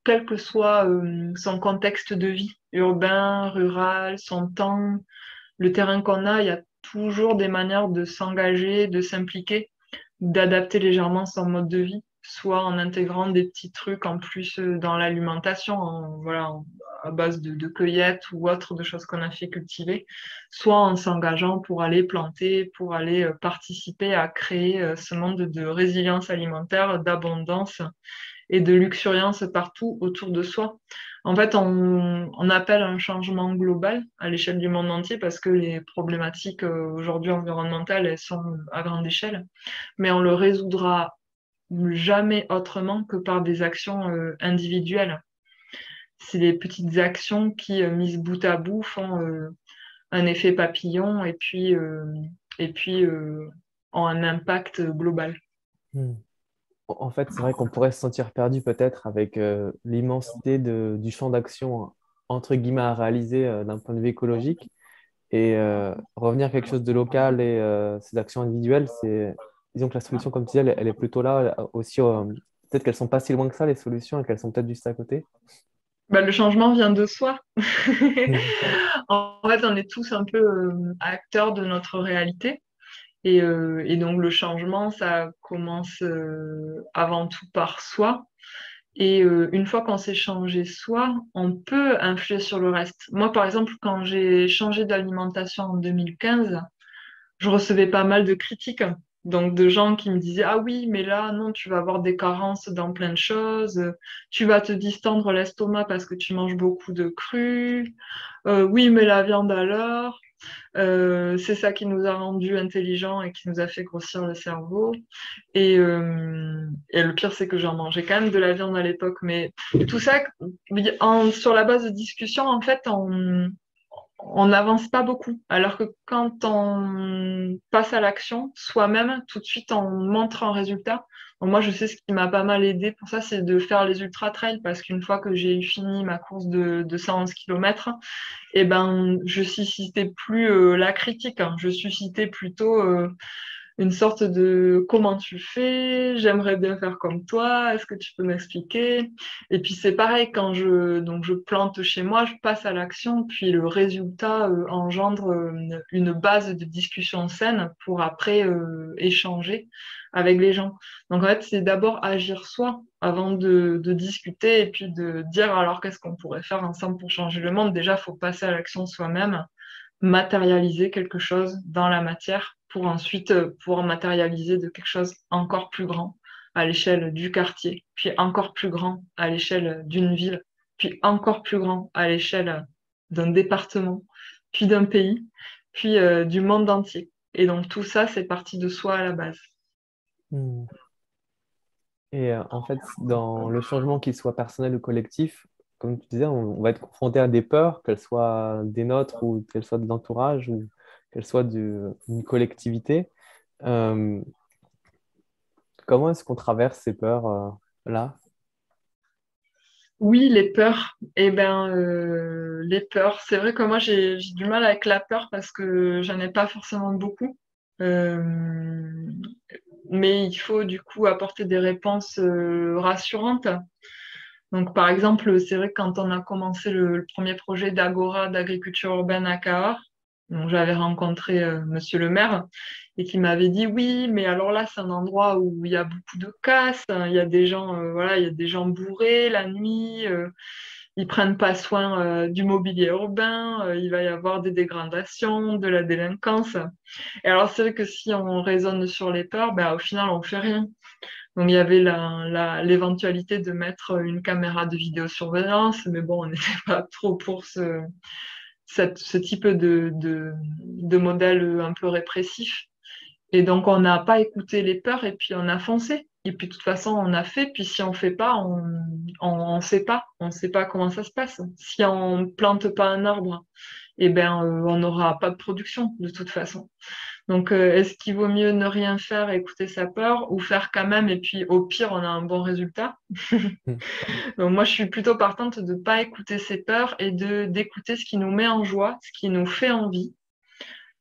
quel que soit son contexte de vie, urbain, rural, son temps, le terrain qu'on a, il y a toujours des manières de s'engager, de s'impliquer, d'adapter légèrement son mode de vie, soit en intégrant des petits trucs en plus dans l'alimentation, voilà, à base de cueillettes ou autre de choses qu'on a fait cultiver, soit en s'engageant pour aller planter, pour aller participer à créer ce monde de résilience alimentaire, d'abondance et de luxuriance partout autour de soi. En fait, on appelle un changement global à l'échelle du monde entier parce que les problématiques aujourd'hui environnementales, elles sont à grande échelle, mais on le résoudra jamais autrement que par des actions individuelles. C'est les petites actions qui, mises bout à bout, font un effet papillon et puis ont un impact global. Hmm. En fait, c'est vrai qu'on pourrait se sentir perdu peut-être avec l'immensité du champ d'action entre guillemets à réaliser d'un point de vue écologique et revenir à quelque chose de local et ces actions individuelles, disons que la solution, comme tu disais, elle est plutôt là aussi. Peut-être qu'elles sont pas si loin que ça, les solutions, et qu'elles sont peut-être juste à côté. Bah, le changement vient de soi. Hmm. En fait, on est tous un peu acteurs de notre réalité. Et donc, le changement, ça commence avant tout par soi. Et une fois qu'on s'est changé soi, on peut influer sur le reste. Moi, par exemple, quand j'ai changé d'alimentation en 2015, je recevais pas mal de critiques. Donc, de gens qui me disaient, ah oui, mais là, non, tu vas avoir des carences dans plein de choses. Tu vas te distendre l'estomac parce que tu manges beaucoup de cru. Oui, mais la viande alors. C'est ça qui nous a rendus intelligents et qui nous a fait grossir le cerveau. Et le pire, c'est que j'en mangeais quand même de la viande à l'époque. Mais tout ça, oui, sur la base de discussion, en fait, on n'avance pas beaucoup. Alors que quand on passe à l'action, soi-même, tout de suite, on montre un résultat. Bon, moi, je sais ce qui m'a pas mal aidé pour ça, c'est de faire les ultra-trails parce qu'une fois que j'ai fini ma course de 111 km, eh ben, je suscitais plus la critique, hein. Je suscitais plutôt une sorte de comment tu fais, j'aimerais bien faire comme toi, est-ce que tu peux m'expliquer? Et puis c'est pareil, donc je plante chez moi, je passe à l'action, puis le résultat engendre une base de discussion saine pour après échanger avec les gens. Donc en fait, c'est d'abord agir soi avant de discuter et puis de dire alors qu'est-ce qu'on pourrait faire ensemble pour changer le monde. Déjà, il faut passer à l'action soi-même, matérialiser quelque chose dans la matière pour ensuite pouvoir matérialiser de quelque chose encore plus grand à l'échelle du quartier, puis encore plus grand à l'échelle d'une ville, puis encore plus grand à l'échelle d'un département, puis d'un pays, puis du monde entier. Et donc tout ça, c'est parti de soi à la base. Hmm. Et en fait, dans le changement, qu'il soit personnel ou collectif, comme tu disais, on va être confronté à des peurs, qu'elles soient des nôtres ou qu'elles soient de l'entourage ou qu'elles soient d'une collectivité. Euh, Comment est-ce qu'on traverse ces peurs là? Oui, les peurs. Eh ben, les peurs. C'est vrai que moi, j'ai du mal avec la peur parce que j'en ai pas forcément beaucoup. Euh, mais il faut du coup apporter des réponses rassurantes. Donc, par exemple, c'est vrai que quand on a commencé le premier projet d'Agora d'agriculture urbaine à Cahors, donc j'avais rencontré Monsieur le maire et qui m'avait dit oui, mais alors là, c'est un endroit où il y a beaucoup de casse, hein, il y a des gens, voilà, il y a des gens bourrés la nuit, ils prennent pas soin du mobilier urbain, il va y avoir des dégradations, de la délinquance. Et alors, c'est vrai que si on raisonne sur les peurs, ben, au final, on fait rien. Donc, il y avait l'éventualité de mettre une caméra de vidéosurveillance, mais bon, on n'était pas trop pour ce type de modèle un peu répressif. Et donc, on n'a pas écouté les peurs et puis on a foncé. Et puis, de toute façon, on a fait. Puis, si on fait pas, on sait pas. On sait pas comment ça se passe. Si on plante pas un arbre, eh ben, on n'aura pas de production, de toute façon. Donc, est-ce qu'il vaut mieux ne rien faire et écouter sa peur ou faire quand même et puis au pire, on a un bon résultat? Mm. Donc, moi, je suis plutôt partante de ne pas écouter ses peurs et d'écouter ce qui nous met en joie, ce qui nous fait envie.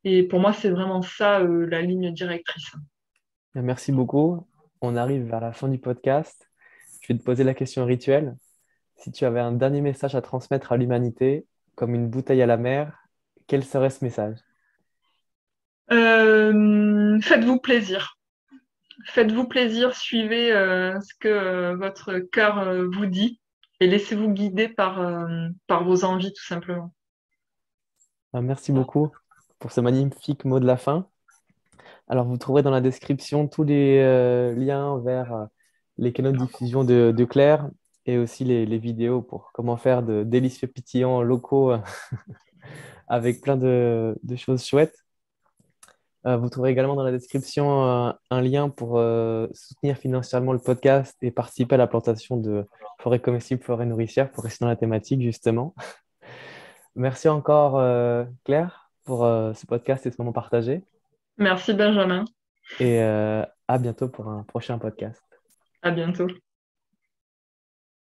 Et pour moi, c'est vraiment ça, la ligne directrice. Merci beaucoup. On arrive vers la fin du podcast. Je vais te poser la question rituelle. Si tu avais un dernier message à transmettre à l'humanité, comme une bouteille à la mer, quel serait ce message? Faites-vous plaisir. Faites-vous plaisir, suivez ce que votre cœur vous dit et laissez-vous guider par vos envies, tout simplement. Merci beaucoup pour ce magnifique mot de la fin. Alors, vous trouverez dans la description tous les liens vers les canaux de diffusion de Claire et aussi les vidéos pour comment faire de délicieux pétillants locaux avec plein de choses chouettes. Vous trouverez également dans la description un lien pour soutenir financièrement le podcast et participer à la plantation de forêts comestibles, forêts nourricières pour rester dans la thématique, justement. Merci encore, Claire, pour ce podcast et ce moment partagé. Merci Benjamin. Et à bientôt pour un prochain podcast. À bientôt.